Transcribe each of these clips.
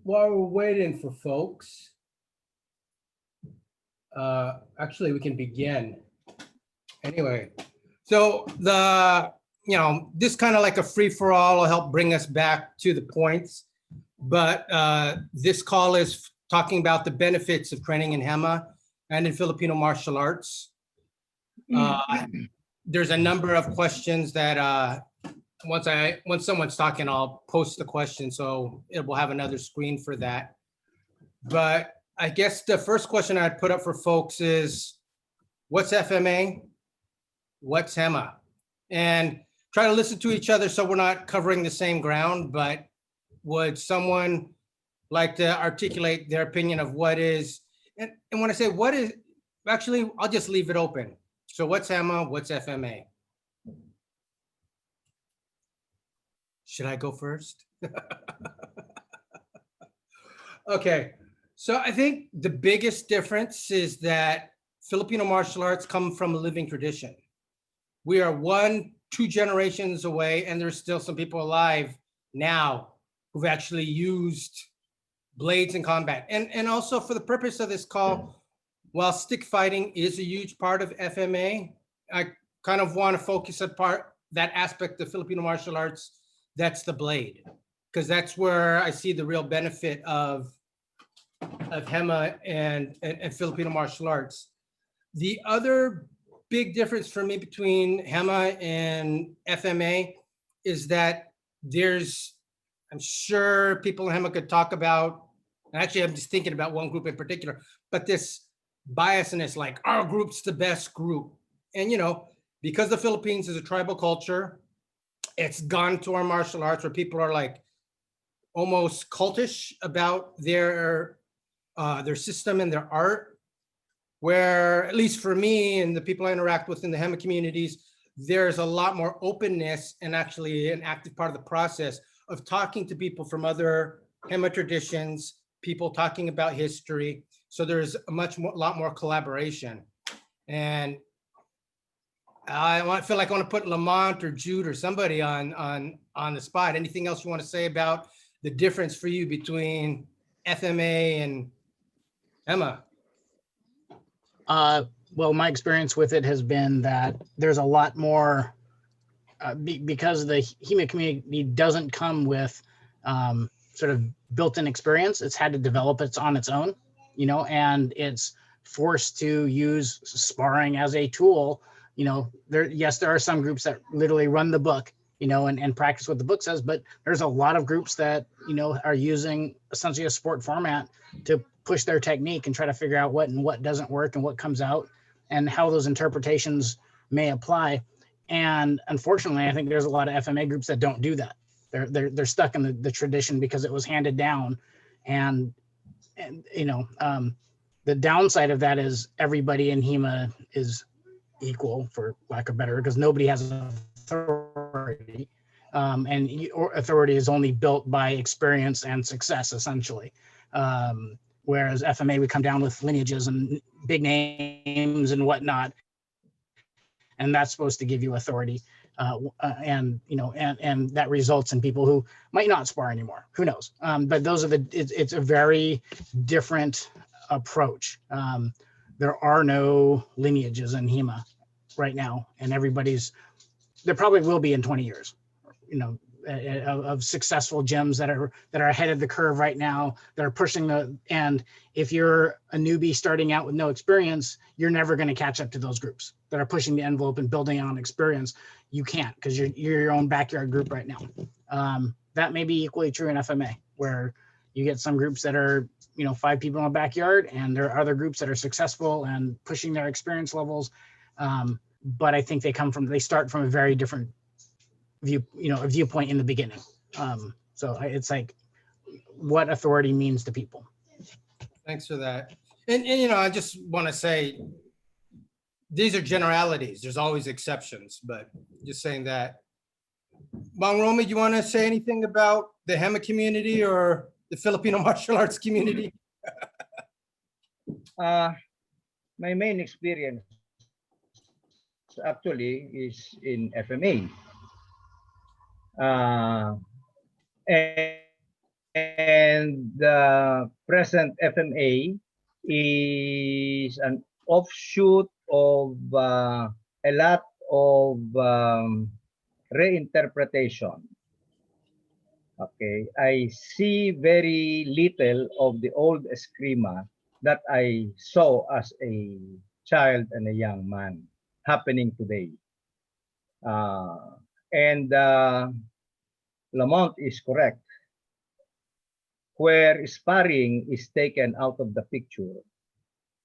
while we're waiting for folks, actually we can begin. Anyway, so this kind of like a free-for-all will help bring us back to the points. But this call is talking about the benefits of training in Hema and in Filipino martial arts. There's a number of questions that once someone's talking, I'll post the question, so it will have another screen for that. But I guess the first question I'd put up for folks is, what's FMA? What's Hema? And try to listen to each other so we're not covering the same ground, but would someone like to articulate their opinion of what is, and when I say what is, actually, I'll just leave it open. So what's Hema, what's FMA? Should I go first? Okay, so I think the biggest difference is that Filipino martial arts come from a living tradition. We are 1-2 generations away, and there's still some people alive now who've actually used blades in combat. And also for the purpose of this call, while stick fighting is a huge part of FMA, I kind of want to focus on that aspect of Filipino martial arts, that's the blade, because that's where I see the real benefit of Hema and Filipino martial arts. The other big difference for me between Hema and FMA is that I'm sure people in Hema could talk about, and actually I'm just thinking about one group in particular, but this biasness, like our group's the best group. And because the Philippines is a tribal culture, it's gone to our martial arts where people are like almost cultish about their system and their art, where at least for me and the people I interact with in the Hema communities, there's a lot more openness and actually an active part of the process of talking to people from other Hema traditions, people talking about history. So there's a lot more collaboration. And I feel like I want to put Lamont or Jude or somebody on the spot. Anything else you want to say about the difference for you between FMA and Hema? Well, my experience with it has been that there's a lot more, because the Hema community doesn't come with sort of built-in experience. It's had to develop it on its own, and it's forced to use sparring as a tool. There are some groups that literally run the book, and practice what the book says, but there's a lot of groups that, are using essentially a sport format to push their technique and try to figure out what doesn't work and what comes out and how those interpretations may apply. And unfortunately, I think there's a lot of FMA groups that don't do that. They're stuck in the tradition because it was handed down. And the downside of that is everybody in Hema is equal, for lack of better, because nobody has authority. And authority is only built by experience and success, essentially. Whereas FMA would come down with lineages and big names and whatnot, and that's supposed to give you authority. And that results in people who might not spar anymore. Who knows? But it's a very different approach. There are no lineages in Hema right now, and there probably will be in 20 years, of successful gyms that are ahead of the curve right now, that are pushing and if you're a newbie starting out with no experience, you're never going to catch up to those groups that are pushing the envelope and building on experience. You can't, because you're your own backyard group right now. That may be equally true in FMA, where you get some groups that are 5 people in a backyard, and there are other groups that are successful and pushing their experience levels. But I think they start from a very different a viewpoint in the beginning. So it's like what authority means to people. Thanks for that. And I just want to say, these are generalities. There's always exceptions, but just saying that. Bang Romy, do you want to say anything about the Hema community or the Filipino martial arts community? My main experience actually is in FMA. And the present FMA is an offshoot of a lot of reinterpretation. Okay, I see very little of the old eskrima that I saw as a child and a young man happening today. And Lamont is correct. Where sparring is taken out of the picture,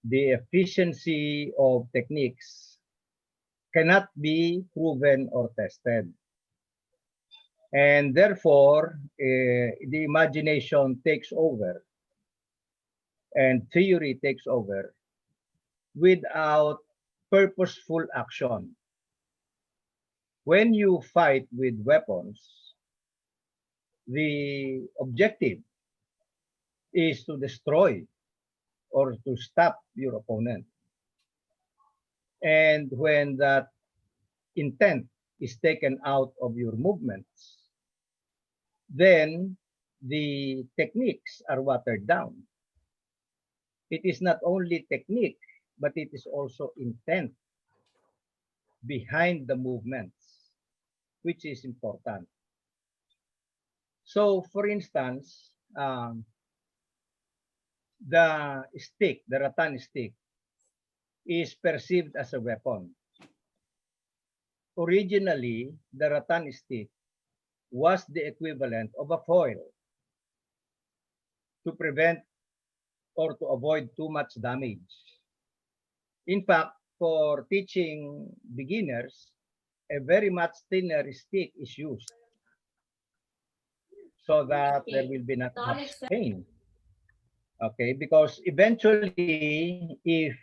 the efficiency of techniques cannot be proven or tested. And therefore, the imagination takes over and theory takes over without purposeful action. When you fight with weapons, the objective is to destroy or to stop your opponent. And when that intent is taken out of your movements, then the techniques are watered down. It is not only technique, but it is also intent behind the movements, which is important. So, for instance, the stick, the rattan stick, is perceived as a weapon. Originally, the rattan stick was the equivalent of a foil to prevent or to avoid too much damage. In fact, for teaching beginners, a very much thinner stick is used so that there will be not much pain. Okay, because eventually, if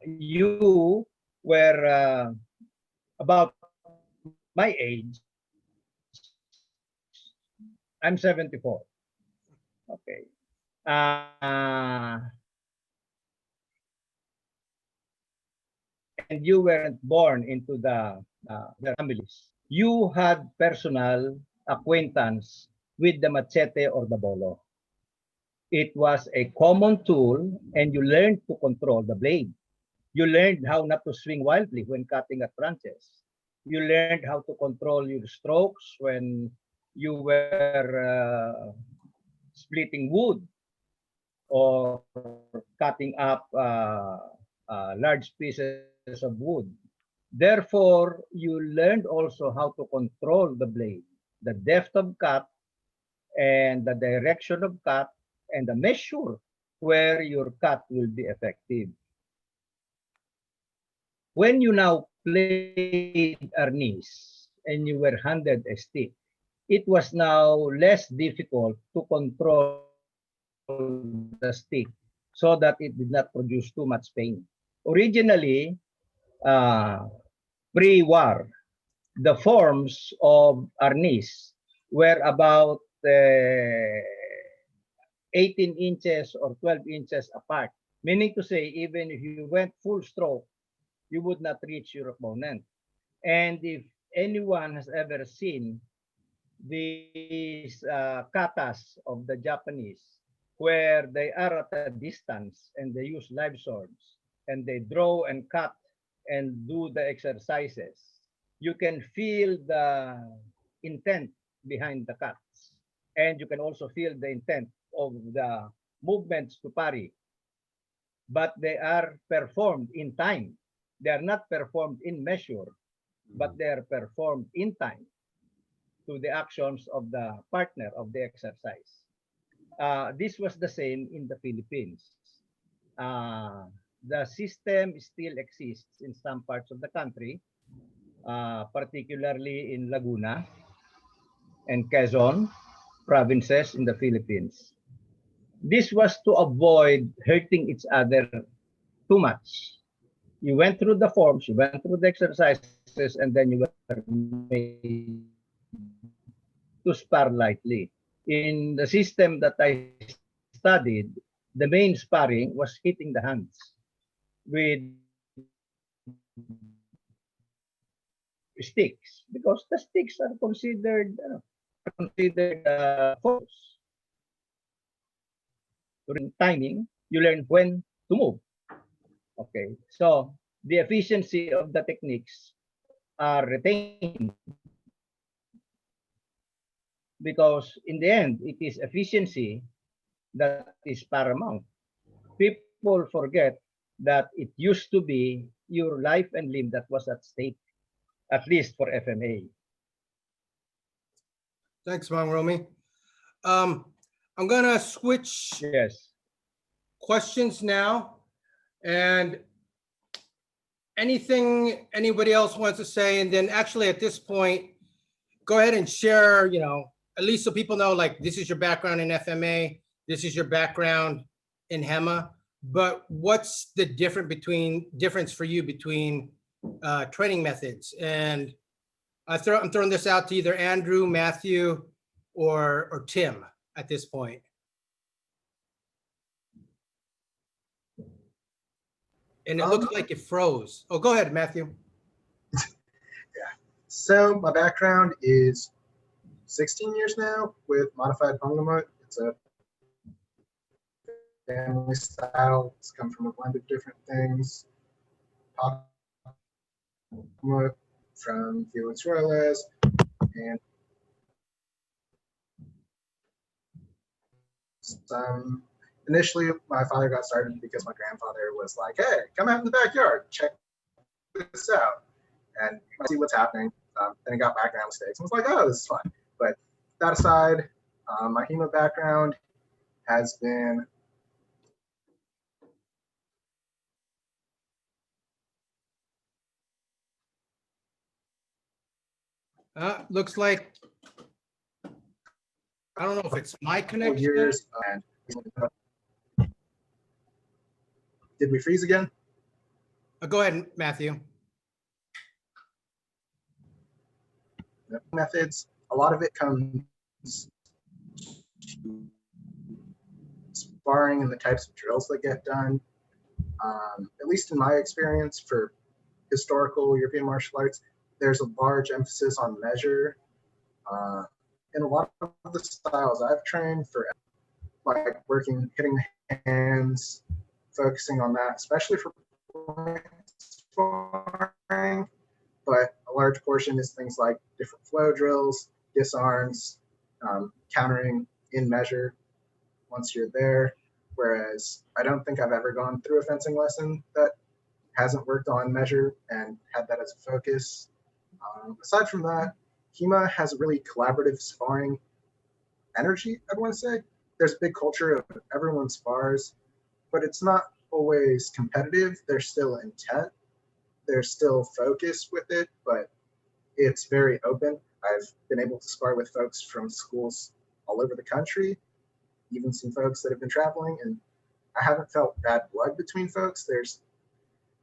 you were about my age, I'm 74. Okay. And you weren't born into the families. You had personal acquaintance with the machete or the bolo. It was a common tool, and you learned to control the blade. You learned how not to swing wildly when cutting at branches. You learned how to control your strokes when you were splitting wood or cutting up large pieces of wood. Therefore, you learned also how to control the blade, the depth of cut, and the direction of cut, and the measure where your cut will be effective. When you now played arnis and you were handed a stick, it was now less difficult to control the stick so that it did not produce too much pain. Originally, pre-war, the forms of arnis were about 18 inches or 12 inches apart, meaning to say, even if you went full stroke, you would not reach your opponent. And if anyone has ever seen these katas of the Japanese, where they are at a distance and they use live swords and they draw and cut and do the exercises, you can feel the intent behind the cuts. And you can also feel the intent of the movements to parry. But they are performed in time. They are not performed in measure, but they are performed in time to the actions of the partner of the exercise. This was the same in the Philippines. The system still exists in some parts of the country, particularly in Laguna and Quezon provinces in the Philippines. This was to avoid hurting each other too much. You went through the forms, you went through the exercises, and then you were made to spar lightly. In the system that I studied, the main sparring was hitting the hands with sticks, because the sticks are considered considered focus. During timing, you learn when to move. Okay, so the efficiency of the techniques are retained because in the end, it is efficiency that is paramount. People forget that it used to be your life and limb that was at stake, at least for FMA. Thanks, Mang Romy. I'm gonna switch Yes. questions now, and anything anybody else wants to say, and then actually at this point, go ahead and share, at least so people know, like, this is your background in FMA, this is your background in Hema, but what's the difference for you between training methods? And I'm throwing this out to either Andrew, Matthew, or Tim at this point. And it looks like it froze. Oh, go ahead, Matthew. So my background is 16 years now with modified Pangamut. It's a family style. It's come from a blend of different things. Pangamut from Felix Royales, and initially my father got started because my grandfather was like, "Hey, come out in the backyard, check this out, and see what's happening." Then he got background mistakes and was like, "Oh, this is fun." But that aside, my Hema background has been Looks like, I don't know if it's my 4 connection. years. And did we freeze again? Go ahead, Matthew. Methods. A lot of it comes to sparring and the types of drills that get done. At least in my experience for historical European martial arts, there's a large emphasis on measure. In a lot of the styles I've trained for, like hitting the hands, focusing on that, especially for sparring. But a large portion is things like different flow drills, disarms, countering in measure once you're there. Whereas I don't think I've ever gone through a fencing lesson that hasn't worked on measure and had that as a focus. Aside from that, Hema has a really collaborative sparring energy, I want to say. There's a big culture of everyone spars, but it's not always competitive. There's still intent. There's still focus with it, but it's very open. I've been able to spar with folks from schools all over the country, even some folks that have been traveling, and I haven't felt bad blood between folks.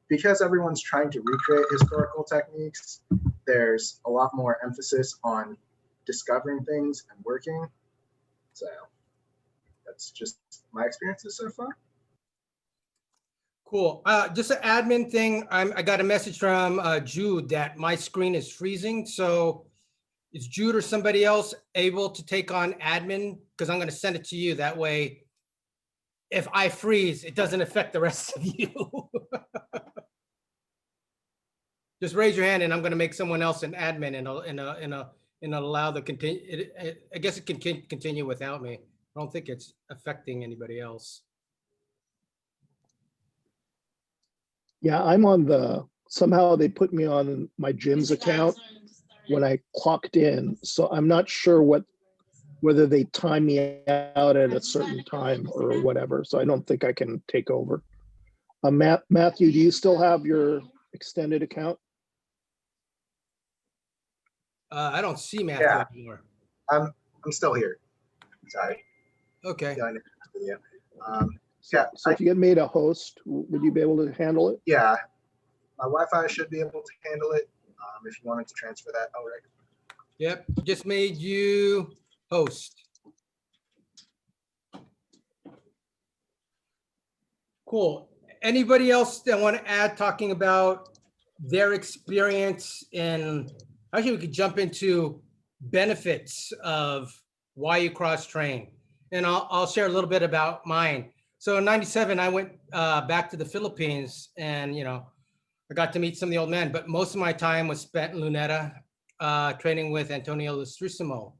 Because everyone's trying to recreate historical techniques, there's a lot more emphasis on discovering things and working. So that's just my experiences so far. Cool. Just an admin thing. I got a message from Jude that my screen is freezing. So is Jude or somebody else able to take on admin? Because I'm going to send it to you. That way, if I freeze, it doesn't affect the rest of you. Just raise your hand and I'm going to make someone else an admin and allow the continue. I guess it can continue without me. I don't think it's affecting anybody else. Yeah, I'm on somehow they put me on my gym's account when I clocked in. So I'm not sure whether they time me out at a certain time or whatever. So I don't think I can take over. Matthew, do you still have your extended account? I don't see Matthew anymore. I'm still here. Sorry. Okay. Yeah. So if you get made a host, would you be able to handle it? Yeah, my Wi-Fi should be able to handle it. If you wanted to transfer that, all right. Yep, just made you host. Cool. Anybody else that want to add, talking about their experience in, actually we could jump into benefits of why you cross train. And I'll share a little bit about mine. So in 97, I went back to the Philippines and, I got to meet some of the old men, but most of my time was spent in Luneta training with Antonio Lustrissimo.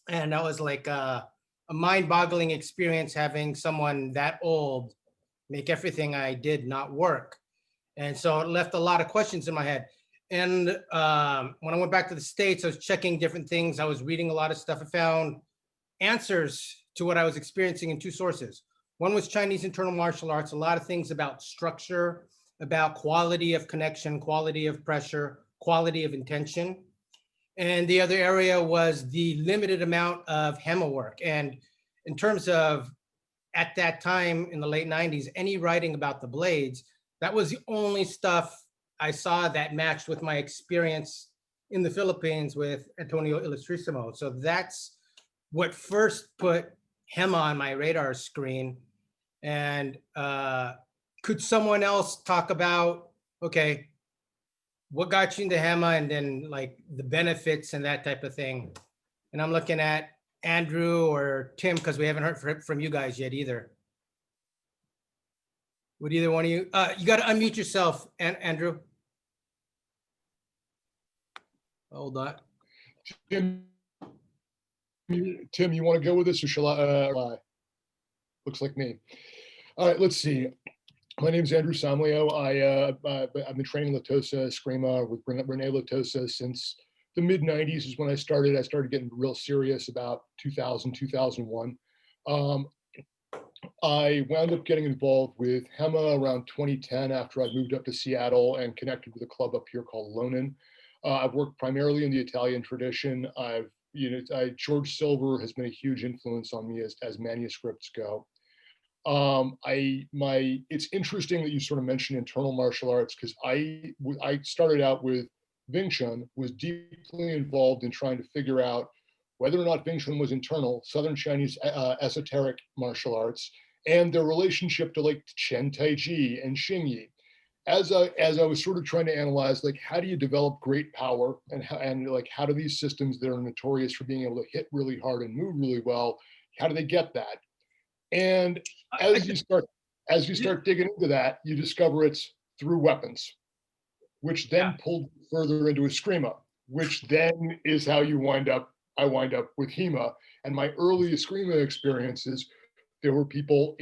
And that was like a mind-boggling experience having someone that old make everything I did not work. And so it left a lot of questions in my head. And when I went back to the States, I was checking different things. I was reading a lot of stuff. I found answers to what I was experiencing in two sources. One was Chinese internal martial arts, a lot of things about structure, about quality of connection, quality of pressure, quality of intention. And the other area was the limited amount of Hema work. And in terms of, at that time in the late 90s, any writing about the blades, that was the only stuff I saw that matched with my experience in the Philippines with Antonio Illustrissimo. So that's what first put Hema on my radar screen. And could someone else talk about, okay, what got you into Hema and then like the benefits and that type of thing? And I'm looking at Andrew or Tim, because we haven't heard from you guys yet either. Would either one of you, you got to unmute yourself, Andrew. Hold on. Tim, you want to go with this or shall I? Looks like me. All right, let's see. My name is Andrew Samlio. I've been training Latosa Eskrima with Rene Latosa since the mid 90s is when I started. I started getting real serious about 2000, 2001. I wound up getting involved with Hema around 2010 after I moved up to Seattle and connected with a club up here called Lonin. I've worked primarily in the Italian tradition. George Silver has been a huge influence on me as manuscripts go. It's interesting that you sort of mentioned internal martial arts because I started out with Wing Chun, was deeply involved in trying to figure out whether or not Wing Chun was internal, Southern Chinese esoteric martial arts, and their relationship to like Chen Tai Chi and Xing Yi. As I was sort of trying to analyze, like, how do you develop great power and how do these systems that are notorious for being able to hit really hard and move really well, how do they get that? And as you start digging into that, you discover it's through weapons, which then pulled further into Eskrima, which then is how I wind up with Hema. And my early Eskrima experiences, there were people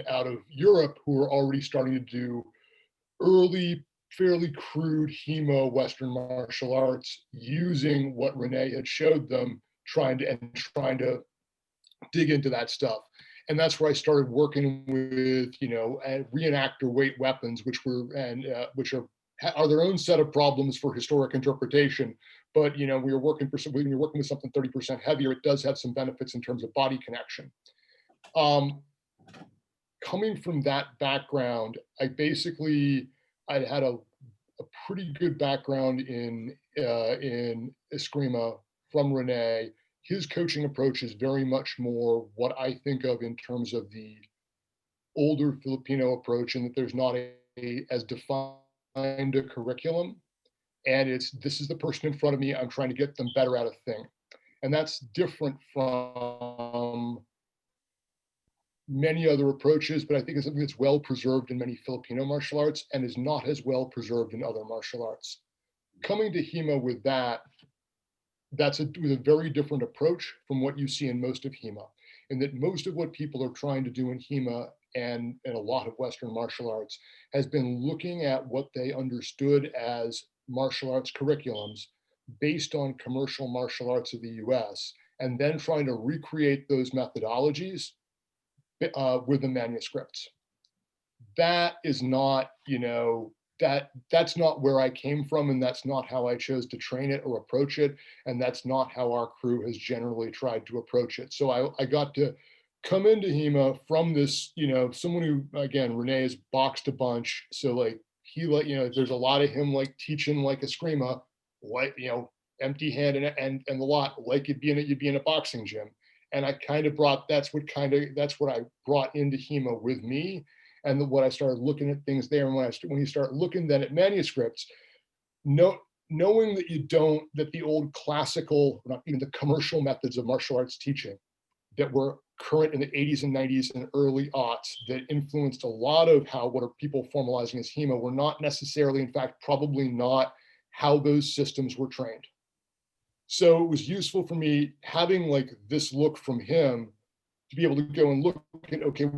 out of Europe who were already starting to do early, fairly crude Hema Western martial arts using what Rene had showed them, trying to dig into that stuff. And that's where I started working with, reenactor weight weapons, which are their own set of problems for historic interpretation. But when you're working with something 30% heavier, it does have some benefits in terms of body connection. Coming from that background, I'd had a pretty good background in Eskrima from Rene. His coaching approach is very much more what I think of in terms of the older Filipino approach, and that there's not as defined a curriculum. And this is the person in front of me, I'm trying to get them better at a thing. And that's different from many other approaches, but I think it's something that's well preserved in many Filipino martial arts and is not as well preserved in other martial arts. Coming to Hema with that's with a very different approach from what you see in most of Hema, in that most of what people are trying to do in Hema and in a lot of Western martial arts has been looking at what they understood as martial arts curriculums based on commercial martial arts of the US, and then trying to recreate those methodologies with the manuscripts. That is not, that's not where I came from, and that's not how I chose to train it or approach it, and that's not how our crew has generally tried to approach it. So I got to come into Hema from this, someone who, again, Rene has boxed a bunch, so like there's a lot of him like teaching like Eskrima, like empty hand and the lot, like you'd be in a boxing gym. And I kind of that's what I brought into Hema with me. And what I started looking at things there, and when you start looking then at manuscripts, knowing that that the old classical, not even the commercial methods of martial arts teaching that were current in the 80s and 90s and early aughts that influenced a lot of what are people formalizing as Hema were not necessarily, in fact, probably not how those systems were trained. So it was useful for me having like this look from him to be able to go and look at, okay,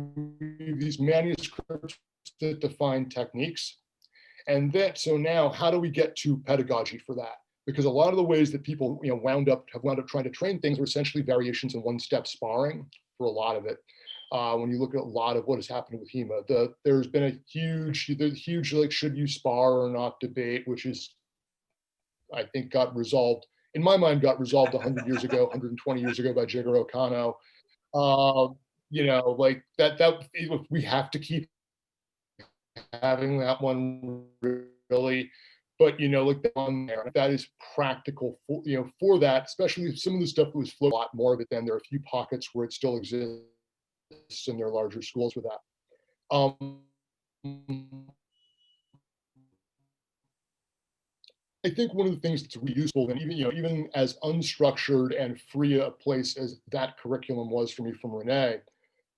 these manuscripts that define techniques. And so now how do we get to pedagogy for that? Because a lot of the ways that people have wound up trying to train things are essentially variations in one-step sparring for a lot of it. When you look at a lot of what has happened with Hema, there's been a huge like should you spar or not debate, which is, I think, got resolved, in my mind, got resolved 100 years ago, 120 years ago by Jigoro Kano. Like that we have to keep having that one really, but like on there, that is practical for that, especially some of the stuff that was flow a lot more of it than there are a few pockets where it still exists in their larger schools with that. I think one of the things that's really useful, and even as unstructured and free a place as that curriculum was for me from Renee,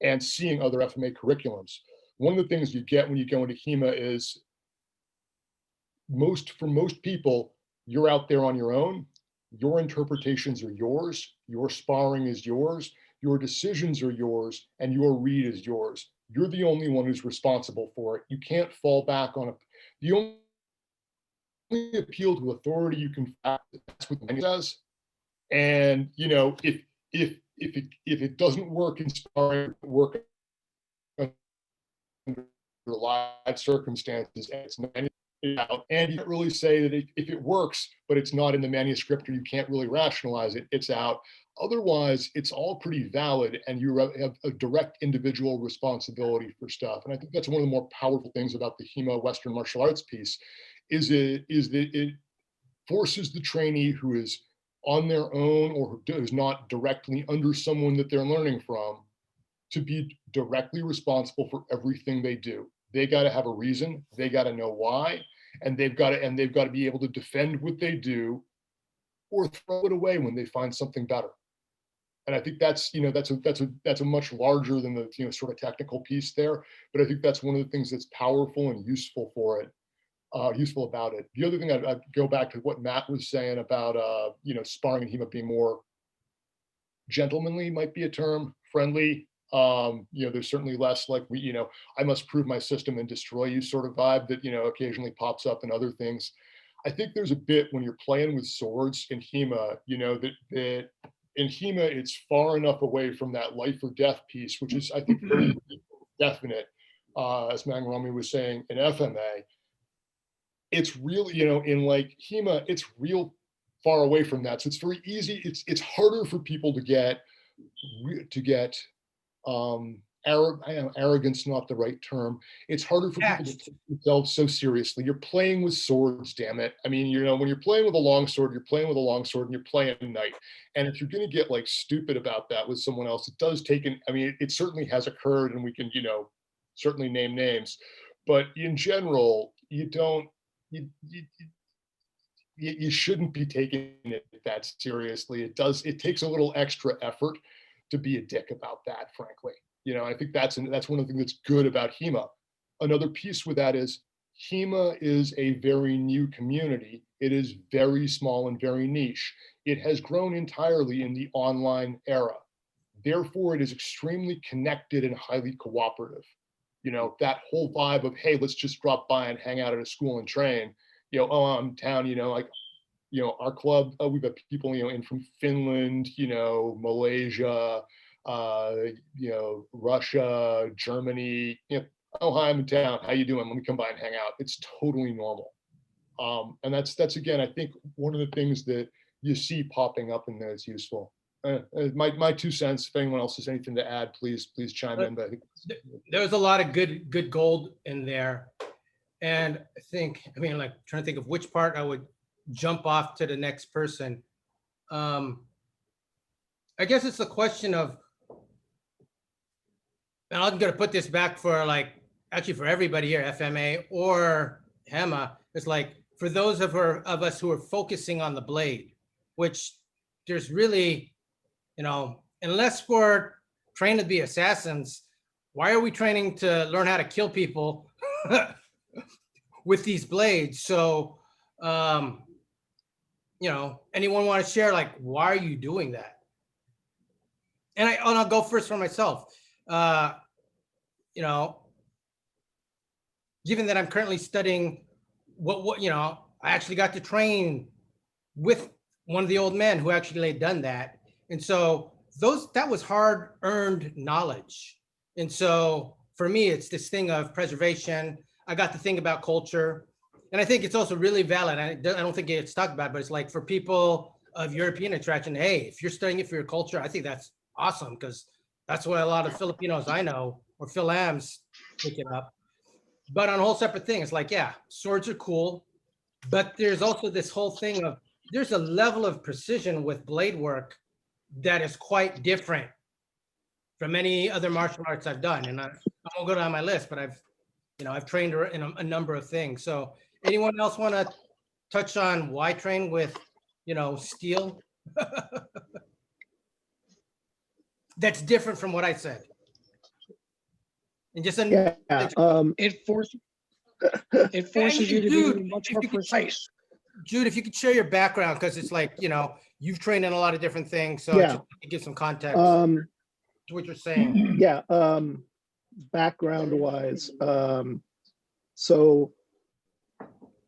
and seeing other FMA curriculums, one of the things you get when you go into Hema is for most people, you're out there on your own. Your interpretations are yours. Your sparring is yours. Your decisions are yours, and your read is yours. You're the only one who's responsible for it. You can't fall back on the only appeal to authority you can. That's what the says. And if it doesn't work in sparring, work under live circumstances, and it's not out, and you can't really say that if it works, but it's not in the manuscript, or you can't really rationalize it, it's out. Otherwise, it's all pretty valid, and you have a direct individual responsibility for stuff. And I think that's one of the more powerful things about the Hema Western martial arts piece, is that it forces the trainee who is on their own or who is not directly under someone that they're learning from to be directly responsible for everything they do. They got to have a reason. They got to know why, and they've got to be able to defend what they do, or throw it away when they find something better. And I think that's a much larger than the sort of technical piece there. But I think that's one of the things that's powerful and useful for it. Useful about it. The other thing, I'd go back to what Matt was saying about sparring and Hema being more gentlemanly, might be a term, friendly. There's certainly less like I must prove my system and destroy you sort of vibe that occasionally pops up in other things. I think there's a bit when you're playing with swords in Hema, that in Hema it's far enough away from that life or death piece, which is, I think, very definite, as Mangrami was saying in FMA. It's really, in like Hema, it's real far away from that. So it's very easy. It's harder for people to get arrogance, not the right term. It's harder for people to take themselves so seriously. You're playing with swords, damn it. I mean, when you're playing with a long sword, you're playing with a long sword, and you're playing a knight. And if you're going to get like stupid about that with someone else, it does take it certainly has occurred, and we can, certainly name names. But in general, you shouldn't be taking it that seriously. It takes a little extra effort to be a dick about that, frankly. I think that's one of the things that's good about Hema. Another piece with that is Hema is a very new community. It is very small and very niche. It has grown entirely in the online era. Therefore, it is extremely connected and highly cooperative. That whole vibe of, hey, let's just drop by and hang out at a school and train. I'm in town, our club, we've got people, in from Finland, Malaysia, Russia, Germany, hi, I'm in town. How you doing? Let me come by and hang out. It's totally normal. And that's again, I think one of the things that you see popping up in there is useful. My 2 cents. If anyone else has anything to add, please chime in. But I think there was a lot of good gold in there, and I think, like trying to think of which part I would jump off to the next person. I guess it's the question of, and I'm going to put this back for actually for everybody here, FMA or Hema. It's like, for those of us who are focusing on the blade, which there's really, unless we're trained to be assassins, why are we training to learn how to kill people with these blades? So, anyone want to share, like, why are you doing that? And I'll go first for myself. Given that I'm currently studying I actually got to train with one of the old men who actually had done that. And so that was hard earned knowledge. And so for me, it's this thing of preservation. I got to think about culture. And I think it's also really valid. I don't think it's talked about, but it's like for people of European attraction, hey, if you're studying it for your culture, I think that's awesome, because that's what a lot of Filipinos I know, or Philams, pick it up. But on a whole separate thing, it's like, yeah, swords are cool, but there's also this whole thing of, there's a level of precision with blade work that is quite different from any other martial arts I've done. And I won't go down my list, but I've trained in a number of things. So anyone else want to touch on why train with, steel? That's different from what I said. And just it forces you to be much more precise. Jude, if you could share your background, because it's like, you've trained in a lot of different things. So Yeah. just to give some context to what you're saying. Yeah. Background wise, so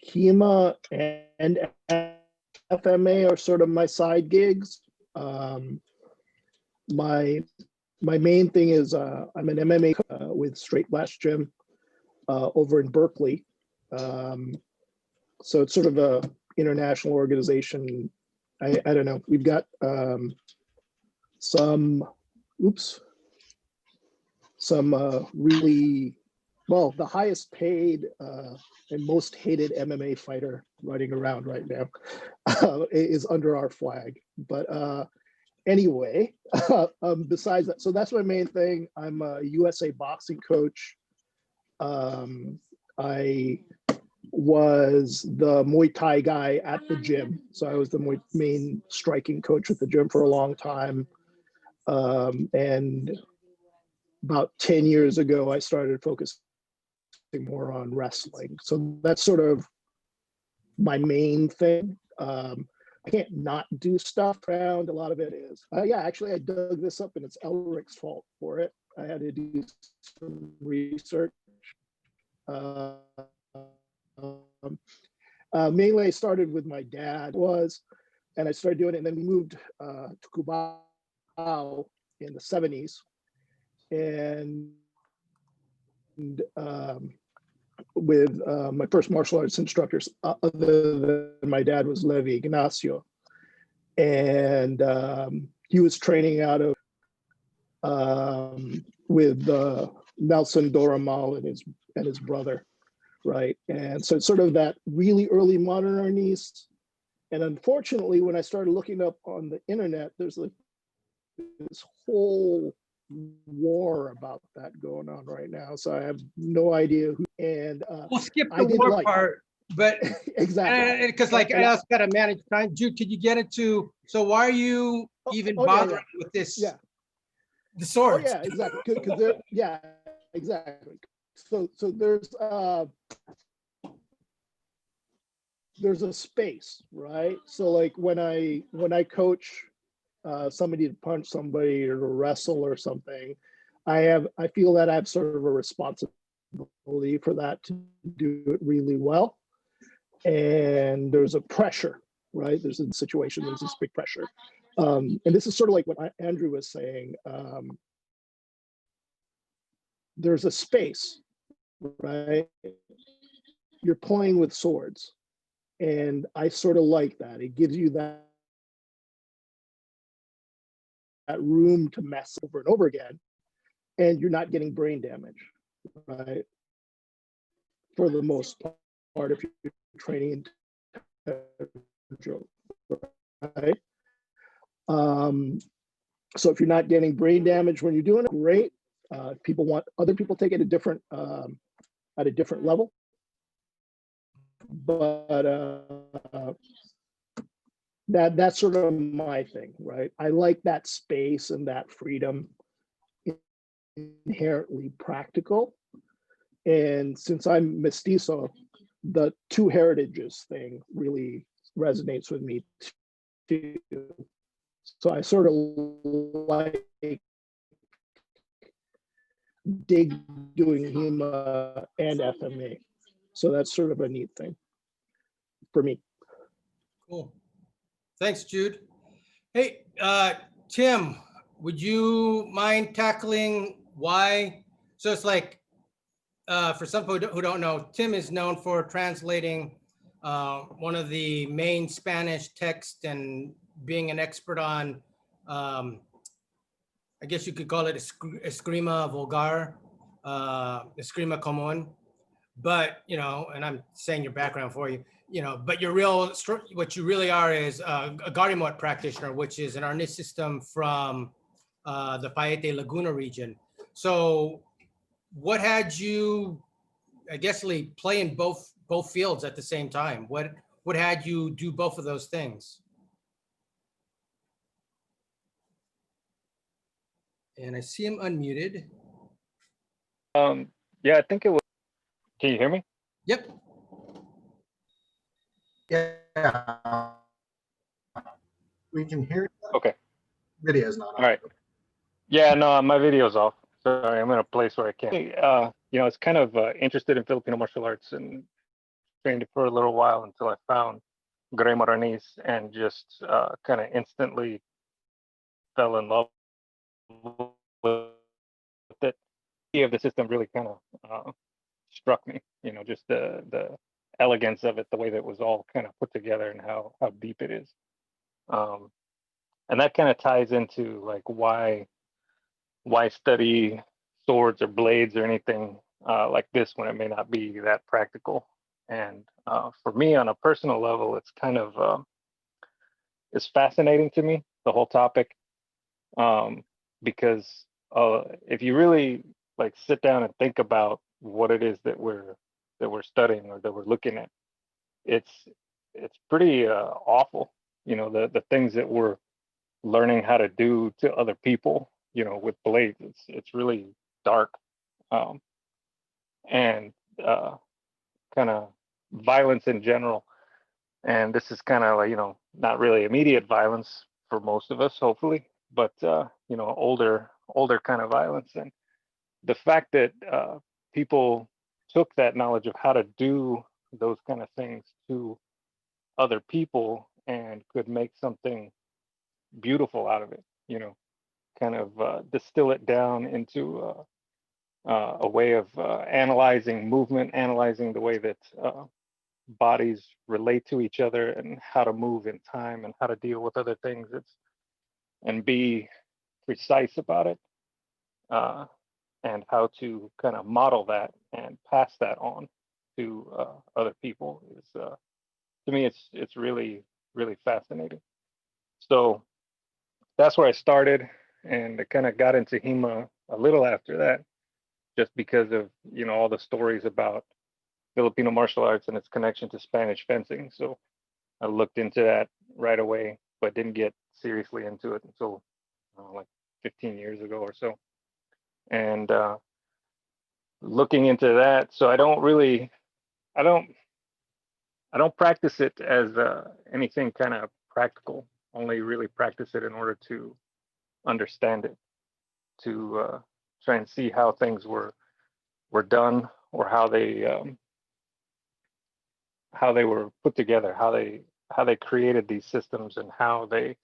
Hema and FMA are sort of my side gigs. My main thing is I'm an MMA with Straight Blast Gym over in Berkeley. So it's sort of a international organization. I don't know. We've got some really, well, the highest paid and most hated MMA fighter running around right now is under our flag. But anyway, besides that, so that's my main thing. I'm a USA boxing coach. I was the Muay Thai guy at the gym. So I was the main striking coach at the gym for a long time. And about 10 years ago, I started focusing more on wrestling. So that's sort of my main thing. I can't not do stuff around. A lot of it is. Yeah, actually, I dug this up and it's Elric's fault for it. I had to do some research. Mainly, I started with my dad and I started doing it. And then we moved to Cubao in the 70s. And with my first martial arts instructors, other than my dad, was Levi Ignacio. And he was training out of with Nelson Doramal and his brother, right? And so it's sort of that really early modern arnis. And unfortunately, when I started looking up on the internet, there's like this whole war about that going on right now. So I have no idea who. And we'll skip the war part, but exactly, because I also got to manage time. Jude, could you get into? So why are you even bothering with this? Yeah, the swords. Oh yeah, exactly. Because yeah, exactly. So there's a space, right? So like when I coach somebody to punch somebody or to wrestle or something, I feel that I have sort of a responsibility for that to do it really well. And there's a pressure, right? There's a situation, there's this big pressure. And this is sort of like what Andrew was saying. There's a space, right? You're playing with swords. And I sort of like that. It gives you that room to mess over and over again. And you're not getting brain damage, right? For the most part, if you're training in right? So if you're not getting brain damage when you're doing it, great. Other people take it at a different level. but that's sort of my thing, right? I like that space and that freedom, inherently practical. And since I'm mestizo, the two heritages thing really resonates with me too. So I sort of like dig doing Hema and FMA. So that's sort of a neat thing for me. Cool. Thanks, Jude. Hey, Tim, would you mind tackling why? So it's like, for some people who don't know, Tim is known for translating one of the main Spanish texts and being an expert on, I guess you could call it esgrima vulgar, esgrima común. But, you know, and I'm saying your background for you, you know, but your real, what you really are is a Garimot practitioner, which is an arnis system from the Paete Laguna region. So what had you, I guess, play in both fields at the same time? What had you do both of those things? And I see him unmuted. Yeah, I think it was. Can you hear me? Yep. Yeah. We can hear you. Okay. Video's not on. All right. Yeah, no, my video's off. Sorry, I'm in a place where I can't. You know, I was kind of interested in Filipino martial arts and trained it for a little while until I found Grey Arnis and just kind of instantly fell in love with it. The idea of the system really kind of struck me. You know, just the elegance of it, the way that it was all kind of put together, and how deep it is. And that kind of ties into like why study swords or blades or anything like this when it may not be that practical. And for me, on a personal level, it's kind of it's fascinating to me, the whole topic, because if you really like sit down and think about what it is that we're studying or that we're looking at, it's pretty awful. You know, the things that we're learning how to do to other people, you know, with blades, it's really dark, and kind of violence in general. And this is kind of like, you know, not really immediate violence for most of us, hopefully, but you know, older kind of violence. And the fact that people took that knowledge of how to do those kind of things to other people and could make something beautiful out of it, you know, kind of distill it down into a way of analyzing movement, analyzing the way that bodies relate to each other and how to move in time and how to deal with other things. And be precise about it, and how to kind of model that and pass that on to other people is, to me, it's really, really fascinating. So that's where I started, and I kind of got into Hema a little after that, just because of, you know, all the stories about Filipino martial arts and its connection to Spanish fencing. So I looked into that right away, but didn't get seriously into it until like 15 years ago or so. And looking into that, so I don't practice it as anything kind of practical. Only really practice it in order to understand it, to try and see how things were done, or how they were put together, how they created these systems, and how they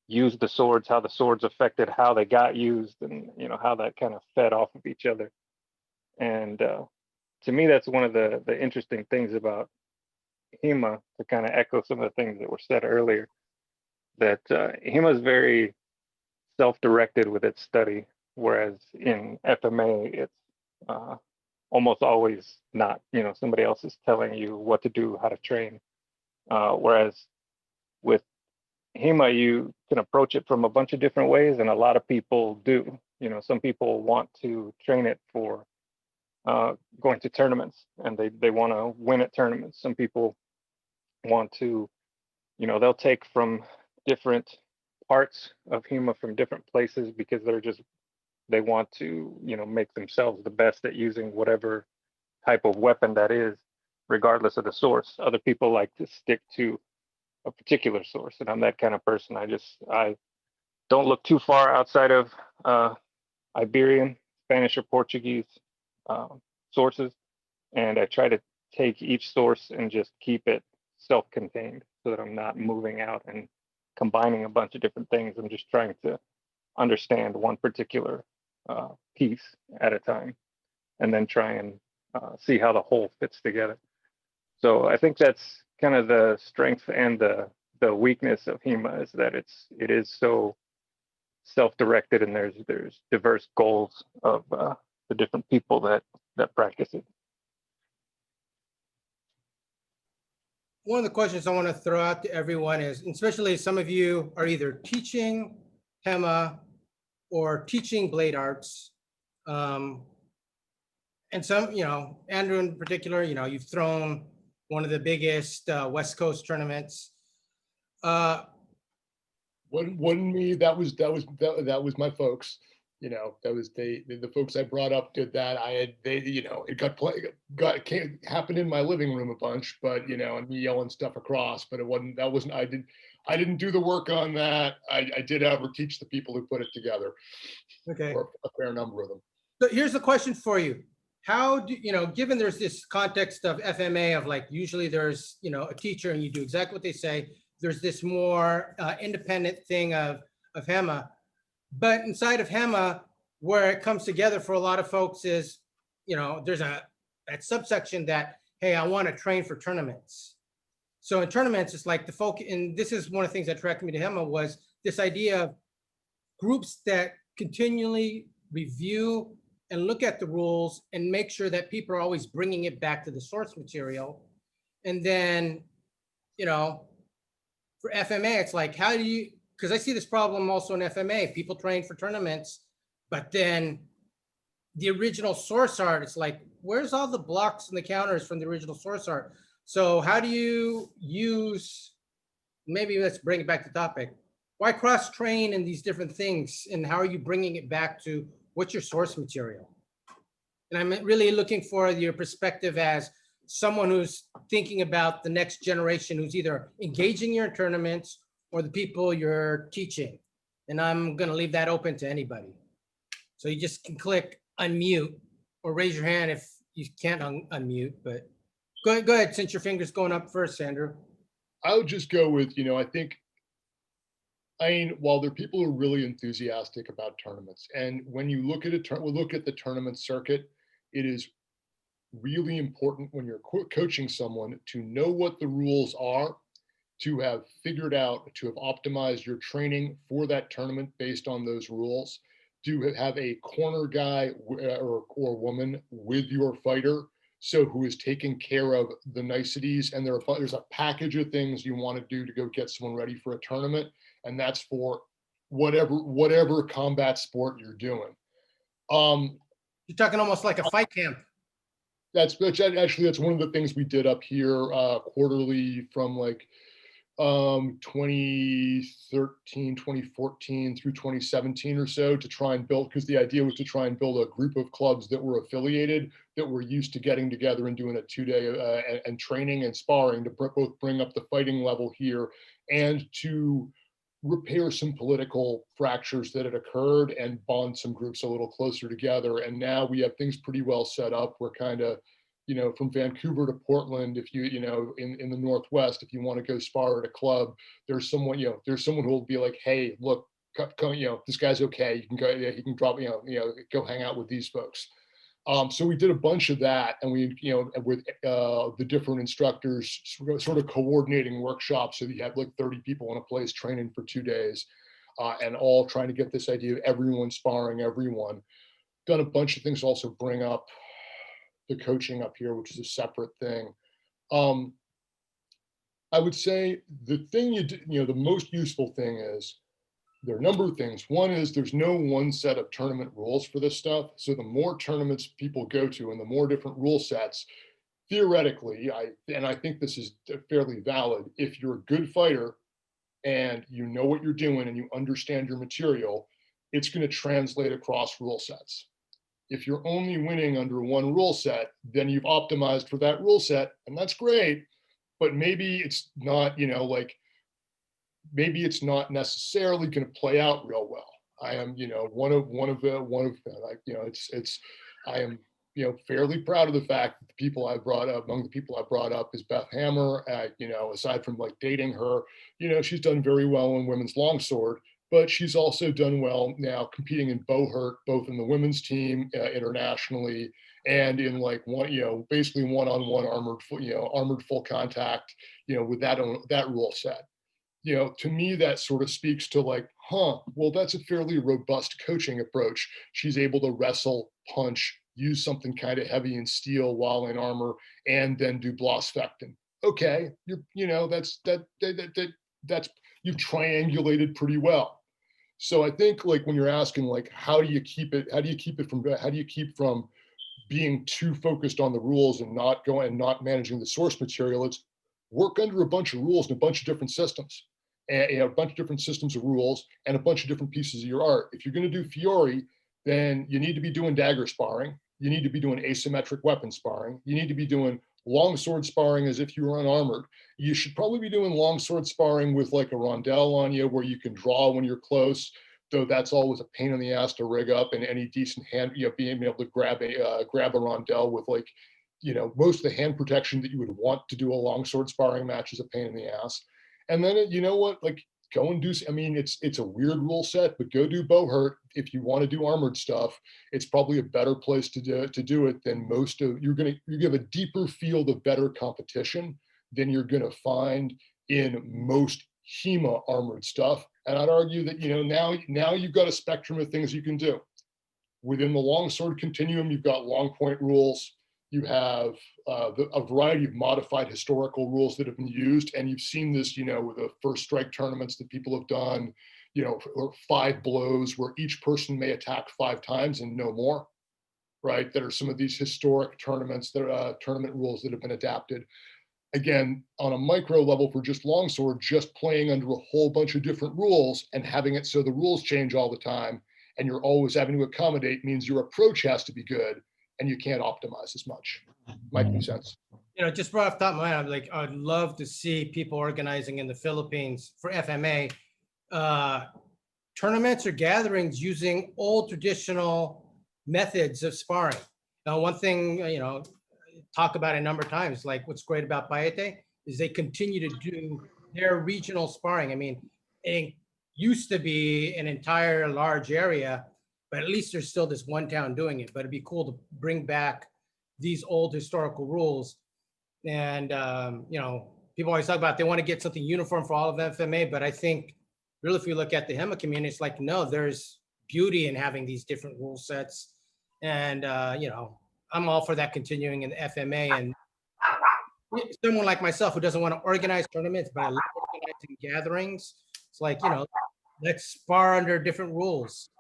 used the swords, how the swords affected how they got used, and, you know, how that kind of fed off of each other. And to me, that's one of the interesting things about Hema, to kind of echo some of the things that were said earlier, that Hema is very self-directed with its study, whereas in FMA, it's almost always not. You know, somebody else is telling you what to do, how to train. Whereas with Hema, you can approach it from a bunch of different ways, and a lot of people do. You know, some people want to train it for going to tournaments, and they want to win at tournaments. Some people want to, they'll take from different parts of Hema from different places because they want to, make themselves the best at using whatever type of weapon that is, regardless of the source. Other people like to stick to a particular source, and I'm that kind of person. I don't look too far outside of Iberian, Spanish, or Portuguese sources, and I try to take each source and just keep it self-contained so that I'm not moving out and combining a bunch of different things. I'm just trying to understand one particular piece at a time, and then try and see how the whole fits together. So I think that's kind of the strength and the weakness of Hema, is that it is so self-directed, and there's diverse goals of the different people that practice it. One of the questions I want to throw out to everyone is, especially some of you are either teaching Hema or teaching blade arts. And some, Andrew in particular, you've thrown one of the biggest West Coast tournaments. Wasn't me. That was my folks. That was the folks I brought up did that. It happened in my living room a bunch, but and me yelling stuff across, but I didn't do the work on that. I did ever teach the people who put it together. Okay. Or a fair number of them. So here's the question for you. How do, given there's this context of FMA of like, usually there's, a teacher and you do exactly what they say, there's this more independent thing of Hema. But inside of Hema, where it comes together for a lot of folks is, there's that subsection that, hey, I want to train for tournaments. So in tournaments, it's like the folk, and this is one of the things that attracted me to Hema, was this idea of groups that continually review and look at the rules and make sure that people are always bringing it back to the source material. And then, for FMA, it's like, how do you, because I see this problem also in FMA, people train for tournaments, but then the original source art, it's like, where's all the blocks and the counters from the original source art? So how do you use, maybe let's bring it back to topic. Why cross-train in these different things? And how are you bringing it back to what's your source material? And I'm really looking for your perspective as someone who's thinking about the next generation, who's either engaging your tournaments or the people you're teaching. And I'm gonna leave that open to anybody. So you just can click unmute or raise your hand if you can't unmute, but go ahead, since your finger's going up first, Andrew. I would just go with, while there are people who are really enthusiastic about tournaments, and when you look at the tournament circuit, it is really important when you're coaching someone to know what the rules are, to have figured out, to have optimized your training for that tournament based on those rules, to have a corner guy or woman with your fighter, so who is taking care of the niceties, and there's a package of things you want to do to go get someone ready for a tournament, and that's for whatever combat sport you're doing. You're talking almost like a fight camp. That's one of the things we did up here quarterly from like 2013, 2014 through 2017 or so, to try and build, because the idea was to try and build a group of clubs that were affiliated, that were used to getting together and doing a 2-day and training and sparring to both bring up the fighting level here and to repair some political fractures that had occurred and bond some groups a little closer together. And now we have things pretty well set up. We're kind of, from Vancouver to Portland, if you, in the Northwest, if you want to go spar at a club, there's someone who will be like, hey, look, this guy's okay. You can go, he can drop, go hang out with these folks. So we did a bunch of that, and we, with the different instructors sort of coordinating workshops. So you had like 30 people in a place training for 2 days, and all trying to get this idea of everyone sparring everyone. Done a bunch of things to also bring up the coaching up here, which is a separate thing. I would say the thing the most useful thing is there are a number of things. One is there's no one set of tournament rules for this stuff. So the more tournaments people go to and the more different rule sets, theoretically, I think this is fairly valid, if you're a good fighter and you know what you're doing and you understand your material, it's going to translate across rule sets. If you're only winning under one rule set, then you've optimized for that rule set, and that's great, but maybe it's not, maybe it's not necessarily going to play out real well. I am, I am, fairly proud of the fact that the people I brought up, among the people I brought up is Beth Hammer. Aside from like dating her, she's done very well in women's longsword, but she's also done well now competing in bowhurt, both in the women's team internationally and in like basically one-on-one armored full contact, with that rule set. To me, that sort of speaks to like, well, that's a fairly robust coaching approach. She's able to wrestle, punch, use something kind of heavy and steel while in armor, and then do blossfechten. Okay, that's you've triangulated pretty well. So I think like when you're asking like, how do you keep from being too focused on the rules and not managing the source material, it's work under a bunch of rules and a bunch of different systems. And a bunch of different systems of rules and a bunch of different pieces of your art. If you're going to do Fiore, then you need to be doing dagger sparring. You need to be doing asymmetric weapon sparring. You need to be doing longsword sparring as if you were unarmored. You should probably be doing longsword sparring with like a rondelle on you where you can draw when you're close, though that's always a pain in the ass to rig up, and any decent hand, being able to grab a rondelle with like, most of the hand protection that you would want to do a longsword sparring match is a pain in the ass. And then, go and do, it's a weird rule set, but go do bowhurt. If you want to do armored stuff, it's probably a better place to do it than you're have a deeper field of better competition than you're going to find in most Hema armored stuff. And I'd argue that, now you've got a spectrum of things you can do. Within the longsword continuum, you've got long point rules. You have a variety of modified historical rules that have been used. And you've seen this, with the first strike tournaments that people have done, or 5 blows where each person may attack 5 times and no more, right? That are some of these historic tournaments, that are tournament rules that have been adapted. Again, on a micro level for just longsword, just playing under a whole bunch of different rules and having it so the rules change all the time and you're always having to accommodate means your approach has to be good. And you can't optimize as much. Might make sense. Just right off the top of my mind, I'd love to see people organizing in the Philippines for FMA tournaments or gatherings using old traditional methods of sparring. Now, one thing, talk about a number of times, like what's great about Paete is they continue to do their regional sparring. It used to be an entire large area, but at least there's still this one town doing it. But it'd be cool to bring back these old historical rules. And, people always talk about they want to get something uniform for all of FMA, but I think really if we look at the Hema community, it's like, no, there's beauty in having these different rule sets. And, I'm all for that continuing in the FMA. And someone like myself who doesn't want to organize tournaments, but I love organizing gatherings. It's like, let's spar under different rules.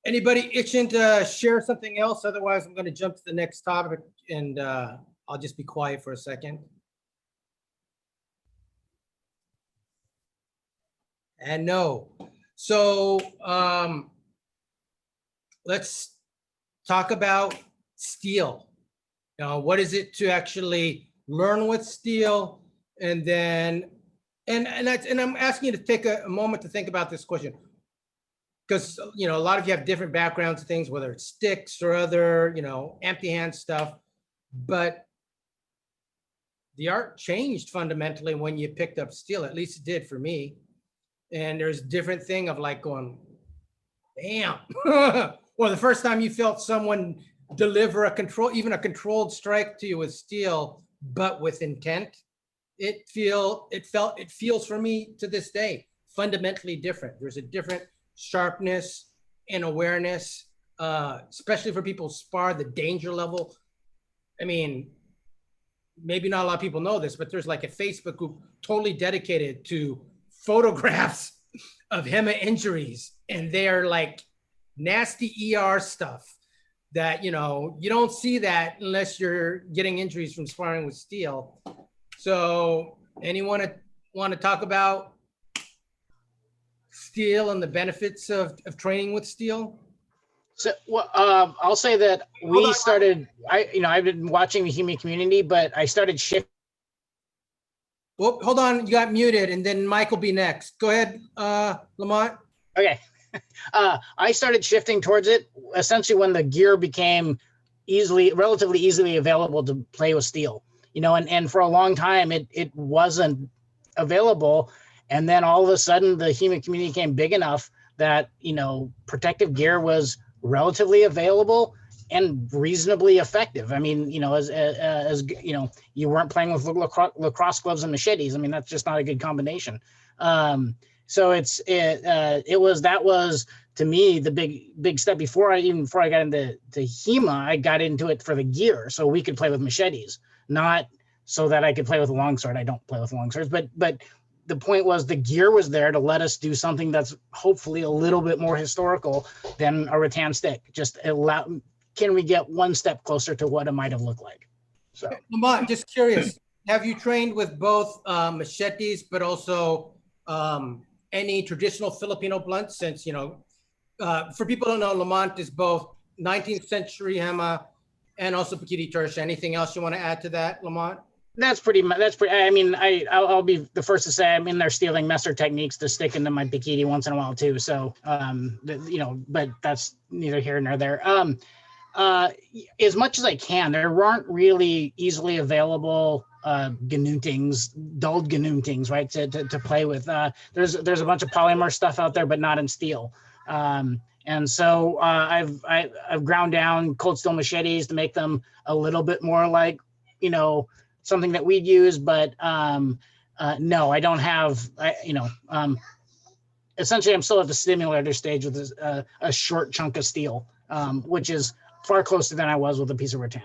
Anybody itching to share something else? Otherwise, I'm going to jump to the next topic and I'll just be quiet for a second. And no. So let's talk about steel. What is it to actually learn with steel? And then, and I'm asking you to take a moment to think about this question. Because, a lot of you have different backgrounds and things, whether it's sticks or other, empty hand stuff. But the art changed fundamentally when you picked up steel, at least it did for me. And there's a different thing of like going, bam. Or the first time you felt someone deliver even a controlled strike to you with steel, but with intent, it feels for me to this day, fundamentally different. There's a different sharpness and awareness, especially for people who spar, the danger level. Maybe not a lot of people know this, but there's like a Facebook group totally dedicated to photographs of Hema injuries, and they're like nasty ER stuff that, you don't see that unless you're getting injuries from sparring with steel. So anyone want to talk about steel and the benefits of training with steel? So, well, I'll say that we started. I've been watching the Hema community, but I started shifting. Well, hold on, you got muted, and then Mike will be next. Go ahead, Lamont. Okay, I started shifting towards it essentially when the gear became relatively easily available to play with steel. And for a long time it wasn't available, and then all of a sudden the Hema community became big enough that protective gear was relatively available and reasonably effective. I mean, as you weren't playing with lacrosse gloves and machetes. I mean, that's just not a good combination. So that was to me the big step. Before I got into Hema, I got into it for the gear, so we could play with machetes, not so that I could play with a longsword. I don't play with longswords, but the point was the gear was there to let us do something that's hopefully a little bit more historical than a rattan stick. Just can we get one step closer to what it might have looked like? So, Lamont, just curious, have you trained with both machetes, but also any traditional Filipino blunts? Since, for people who don't know, Lamont is both 19th century Hema and also Pikiti Tertia. Anything else you want to add to that, Lamont? That's pretty. I mean, I'll be the first to say I'm in there stealing Messer techniques to stick into my Pikiti once in a while too. So, but that's neither here nor there. As much as I can, there aren't really easily available gnuntings, dulled gnuntings, right? To play with. There's a bunch of polymer stuff out there, but not in steel. And so I've ground down cold steel machetes to make them a little bit more like, something that we'd use, but no, I don't have, essentially I'm still at the simulator stage with a short chunk of steel, which is far closer than I was with a piece of rattan.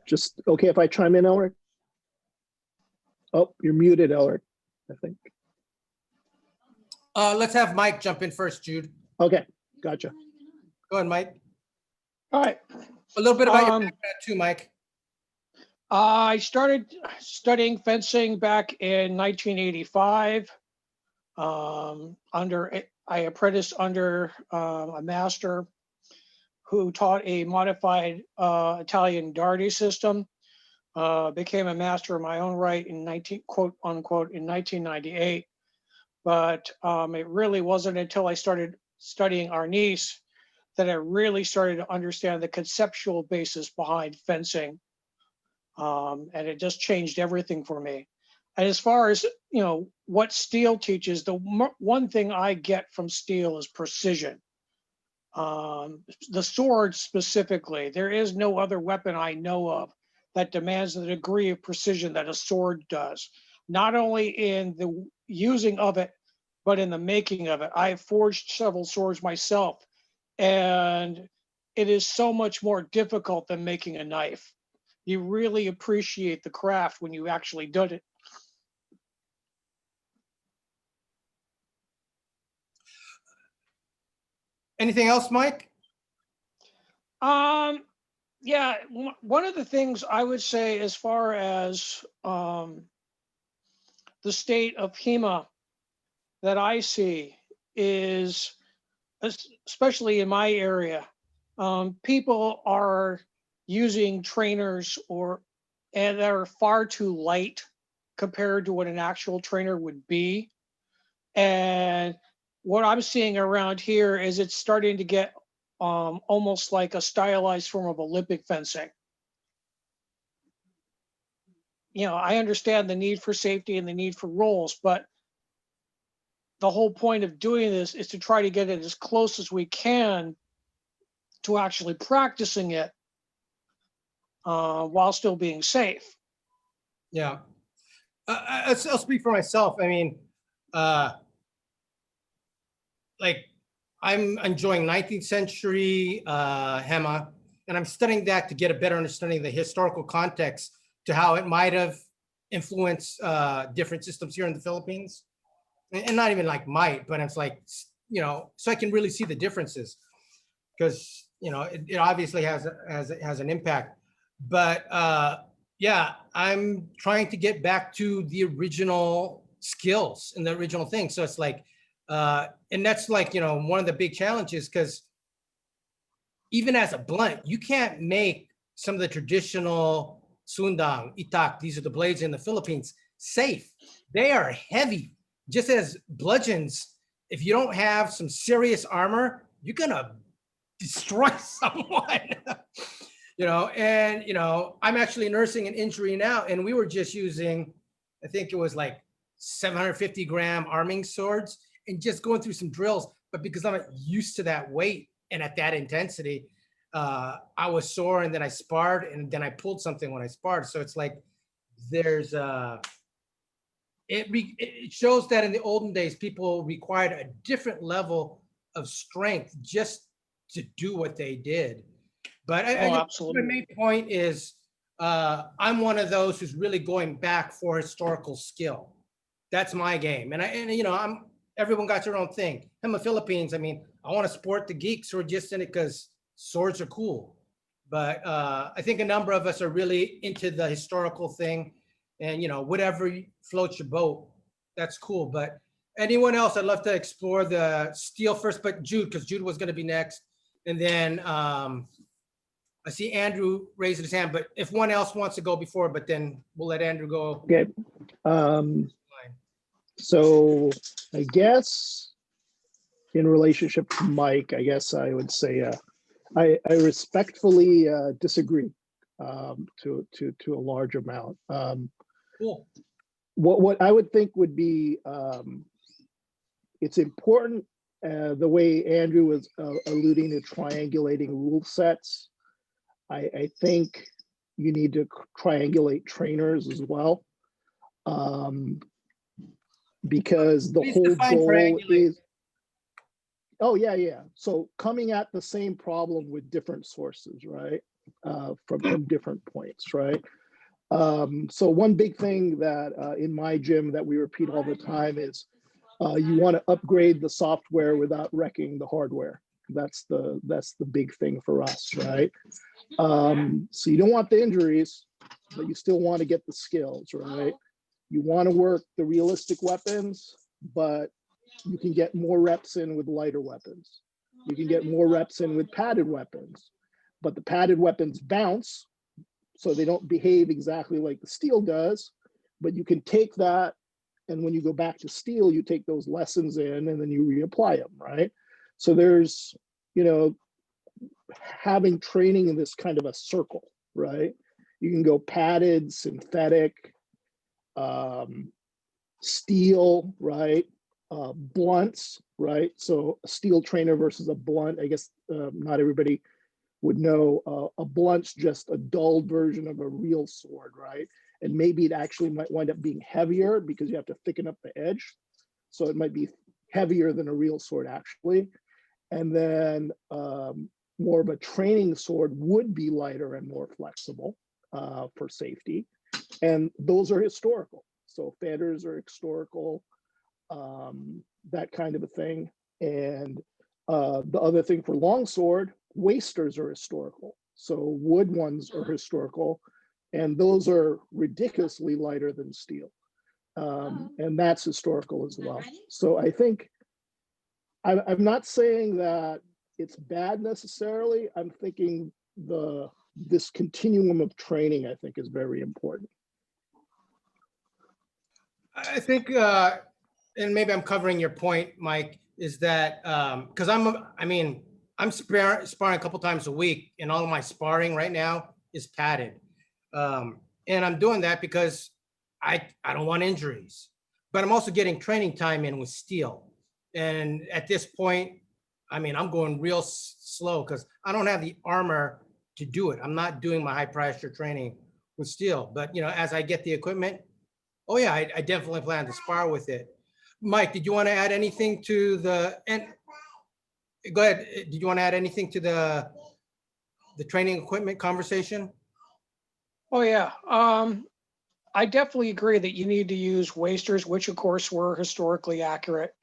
Just okay if I chime in, Elric? Oh, you're muted, Elric, I think. Let's have Mike jump in first, Jude. Okay, gotcha. Go ahead, Mike. All right. A little bit about your background too, Mike. I started studying fencing back in 1985. I apprenticed under a master who taught a modified Italian Darty system. Became a master of my own right in quote unquote in 1998. But it really wasn't until I started studying Arnis that I really started to understand the conceptual basis behind fencing. And it just changed everything for me. And as far as, what steel teaches, the one thing I get from steel is precision. The sword specifically, there is no other weapon I know of that demands the degree of precision that a sword does. Not only in the using of it, but in the making of it. I've forged several swords myself, and it is so much more difficult than making a knife. You really appreciate the craft when you actually do it. Anything else, Mike? Yeah, one of the things I would say as far as the state of Hema that I see is, especially in my area, people are using trainers and they're far too light compared to what an actual trainer would be. And what I'm seeing around here is it's starting to get almost like a stylized form of Olympic fencing. I understand the need for safety and the need for rules, but the whole point of doing this is to try to get it as close as we can to actually practicing it while still being safe. Yeah. I'll speak for myself. I mean, I'm enjoying 19th century Hema, and I'm studying that to get a better understanding of the historical context to how it might have influence different systems here in the Philippines, and not even like might, but it's like, you know, so I can really see the differences, because you know it obviously has an impact. But yeah, I'm trying to get back to the original skills and the original thing. So it's like, and that's like, you know, one of the big challenges, because even as a blunt, you can't make some of the traditional sundang, itak, these are the blades in the Philippines, safe. They are heavy. Just as bludgeons, if you don't have some serious armor, you're gonna destroy someone. You know, and you know, I'm actually nursing an injury now, and we were just using, I think it was like 750-gram arming swords, and just going through some drills. But because I'm not used to that weight and at that intensity, I was sore, and then I sparred, and then I pulled something when I sparred. So it's like there's it shows that in the olden days, people required a different level of strength just to do what they did. But I guess absolutely. my main point is, I'm one of those who's really going back for historical skill. That's my game. And you know, everyone got their own thing. Hema Philippines, I mean, I want to support the geeks who are just in it because swords are cool. But I think a number of us are really into the historical thing, and you know, whatever floats your boat, that's cool. But anyone else, I'd love to explore the steel first, but Jude, because Jude was going to be next. And then I see Andrew raising his hand, but if one else wants to go before, but then we'll let Andrew go. Okay. So I guess in relationship to Mike, I guess I would say I respectfully disagree to a large amount. Cool. What I would think would be, it's important, the way Andrew was alluding to triangulating rule sets. I think you need to triangulate trainers as well, because the Please whole define goal triangulate. is, oh yeah. So coming at the same problem with different sources, right? From different points, right? So one big thing that in my gym that we repeat all the time is you want to upgrade the software without wrecking the hardware. That's the big thing for us, right? So you don't want the injuries, but you still want to get the skills, right? You want to work the realistic weapons, but you can get more reps in with lighter weapons. You can get more reps in with padded weapons, but the padded weapons bounce, so they don't behave exactly like the steel does. But you can take that, and when you go back to steel, you take those lessons in and then you reapply them, right? So there's, you know, having training in this kind of a circle, right? You can go padded, synthetic, steel, right? Blunts, right? So a steel trainer versus a blunt. I guess not everybody would know a blunt's just a dulled version of a real sword, right? And maybe it actually might wind up being heavier because you have to thicken up the edge. So it might be heavier than a real sword actually. And then more of a training sword would be lighter and more flexible for safety. And those are historical. So fetters are historical, that kind of a thing. And the other thing for longsword, wasters are historical. So wood ones are historical, and those are ridiculously lighter than steel. And that's historical as well. So I think, I'm not saying that it's bad necessarily. I'm thinking this continuum of training, I think, is very important. I think, and maybe I'm covering your point, Mike, is that because I'm sparring a couple times a week, and all of my sparring right now is padded. And I'm doing that because I don't want injuries, but I'm also getting training time in with steel. And at this point, I mean, I'm going real slow because I don't have the armor to do it. I'm not doing my high pressure training with steel, but you know, as I get the equipment, oh yeah, I definitely plan to spar with it. Mike, did you want to add anything to go ahead. Did you want to add anything to the training equipment conversation? Oh yeah. I definitely agree that you need to use wasters, which of course were historically accurate,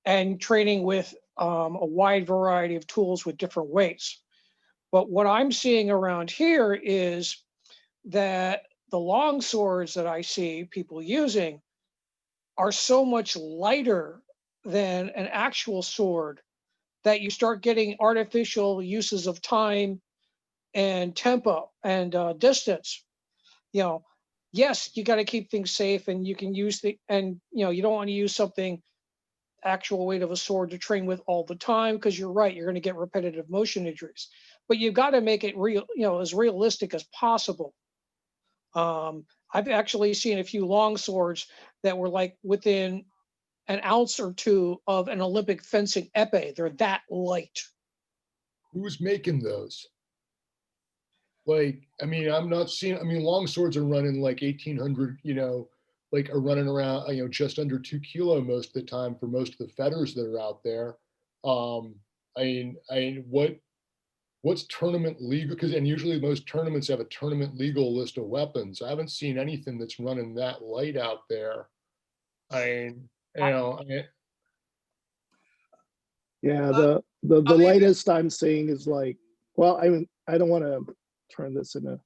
and training with a wide variety of tools with different weights. But what I'm seeing around here is that the long swords that I see people using are so much lighter than an actual sword that you start getting artificial uses of time and tempo and distance. You know, yes, you got to keep things safe, and you can use you don't want to use something actual weight of a sword to train with all the time, because you're right, you're going to get repetitive motion injuries. But you've got to make it real, as realistic as possible. I've actually seen a few long swords that were like within an ounce or two of an Olympic fencing épée. They're that light. Who's making those? Like, I mean, I'm not seeing, I mean, long swords are running like 1800, like are running around, just under 2 kilo most of the time for most of the fetters that are out there. What's tournament legal? Because, and usually most tournaments have a tournament legal list of weapons. I haven't seen anything that's running that light out there. Yeah, Uh, the I'll leave it- lightest I'm seeing is like, well, I don't want to turn this into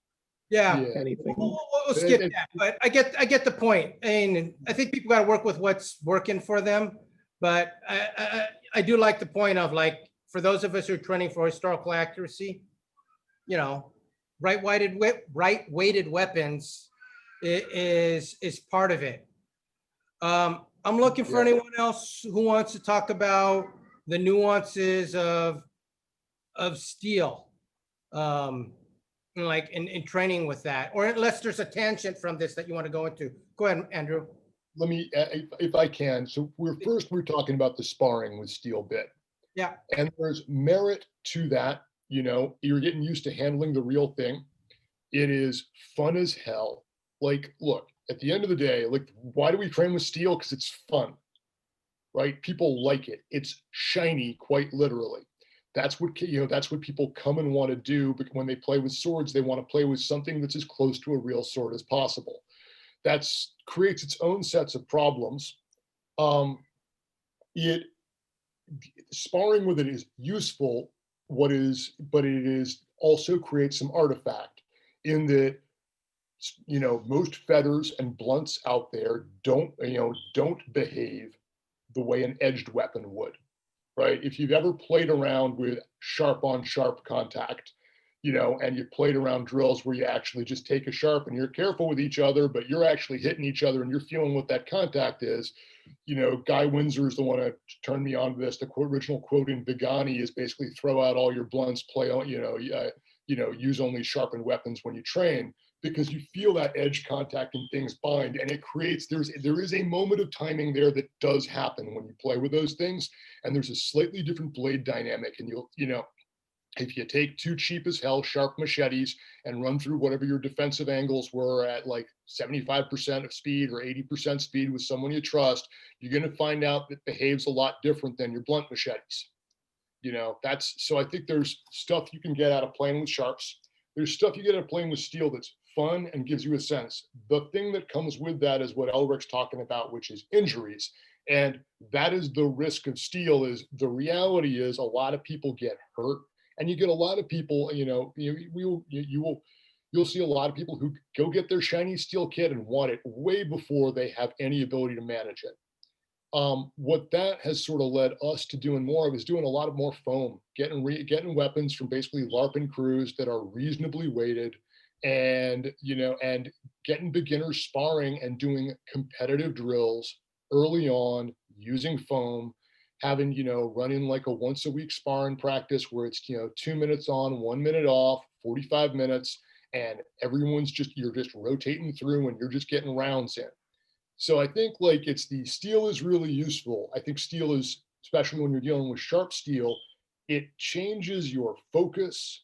Yeah, anything. we'll skip that, but I get the point. And I think people got to work with what's working for them. But I do like the point of, like, for those of us who are training for historical accuracy, right weighted weapons is part of it. I'm looking for anyone else who wants to talk about the nuances of steel, like in training with that, or unless there's a tangent from this that you want to go into. Go ahead, Andrew. Let me, if I can. So we're talking about the sparring with steel bit. Yeah. And there's merit to that. You're getting used to handling the real thing. It is fun as hell. Like, look, at the end of the day, like, why do we train with steel? Because it's fun, right? People like it. It's shiny, quite literally. That's what people come and want to do. But when they play with swords, they want to play with something that's as close to a real sword as possible. That creates its own sets of problems. Sparring with it is useful. But it is also creates some artifact in that, most feathers and blunts out there don't behave the way an edged weapon would, right? If you've ever played around with sharp on sharp contact, and you played around drills where you actually just take a sharp and you're careful with each other, but you're actually hitting each other and you're feeling what that contact is. Guy Windsor is the one to turn me on to this. The original quote in Vigani is basically throw out all your blunts, play on, use only sharpened weapons when you train, because you feel that edge contact and things bind, and it creates, there is a moment of timing there that does happen when you play with those things, and there's a slightly different blade dynamic. And if you take two cheap as hell sharp machetes and run through whatever your defensive angles were at like 75% of speed or 80% speed with someone you trust, you're going to find out that behaves a lot different than your blunt machetes. So I think there's stuff you can get out of playing with sharps. There's stuff you get out of playing with steel that's fun and gives you a sense. The thing that comes with that is what Elric's talking about, which is injuries. And that is the risk of steel. Is the reality is a lot of people get hurt. And you get a lot of people, you'll see a lot of people who go get their shiny steel kit and want it way before they have any ability to manage it. What that has sort of led us to doing more of is doing a lot of more foam, getting weapons from basically LARPing crews that are reasonably weighted, and getting beginners sparring and doing competitive drills early on using foam. Having, running like a once a week sparring practice where it's, 2 minutes on, 1 minute off, 45 minutes, and you're just rotating through and you're just getting rounds in. So I think like the steel is really useful. I think steel is, especially when you're dealing with sharp steel, it changes your focus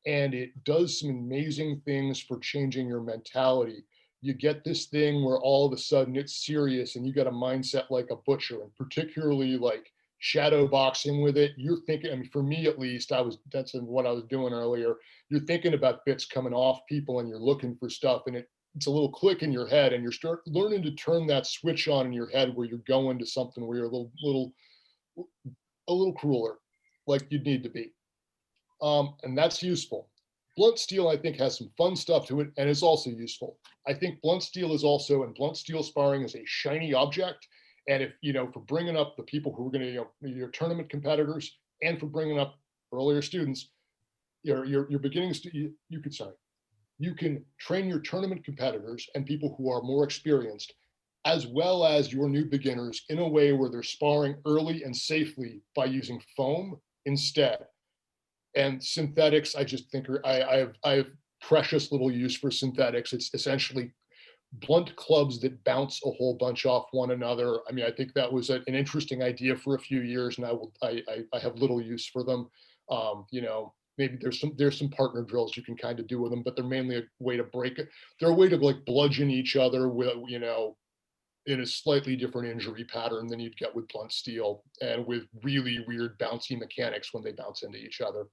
and it does some amazing things for changing your mentality. You get this thing where all of a sudden it's serious and you got a mindset like a butcher, and particularly like shadow boxing with it. You're thinking, I mean, for me at least, that's what I was doing earlier. You're thinking about bits coming off people and you're looking for stuff, and it's a little click in your head, and you're start learning to turn that switch on in your head where you're going to something where you're a little crueler, like you'd need to be. And that's useful. Blunt steel, I think, has some fun stuff to it, and it's also useful. I think blunt steel is also, and blunt steel sparring is a shiny object. And if, for bringing up the people who are going to, your tournament competitors, and for bringing up earlier students, your beginning, you can train your tournament competitors and people who are more experienced, as well as your new beginners, in a way where they're sparring early and safely by using foam instead. And synthetics, I just think I have precious little use for synthetics. It's essentially blunt clubs that bounce a whole bunch off one another. I mean, I think that was an interesting idea for a few years, and I have little use for them. Maybe there's some partner drills you can kind of do with them, but they're mainly a way to break it. They're a way to like bludgeon each other with, in a slightly different injury pattern than you'd get with blunt steel, and with really weird bouncy mechanics when they bounce into each other.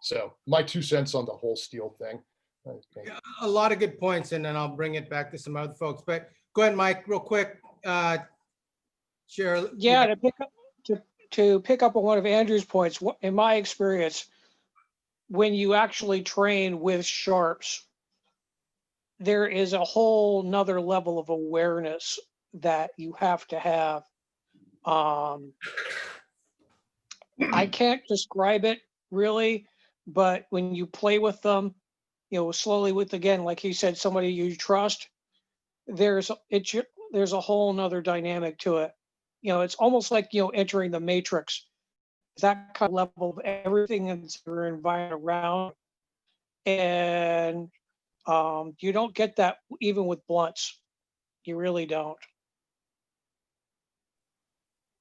So my 2 cents on the whole steel thing. Yeah, a lot of good points, and then I'll bring it back to some other folks. But go ahead, Mike, real quick. Share. Yeah, to pick up on one of Andrew's points, in my experience, when you actually train with sharps, there is a whole nother level of awareness that you have to have. I can't describe it really, but when you play with them, slowly with, again, like he said, somebody you trust, there's a whole nother dynamic to it. It's almost like, entering the Matrix. That kind of level of everything that's your environment around. And you don't get that even with blunts. You really don't.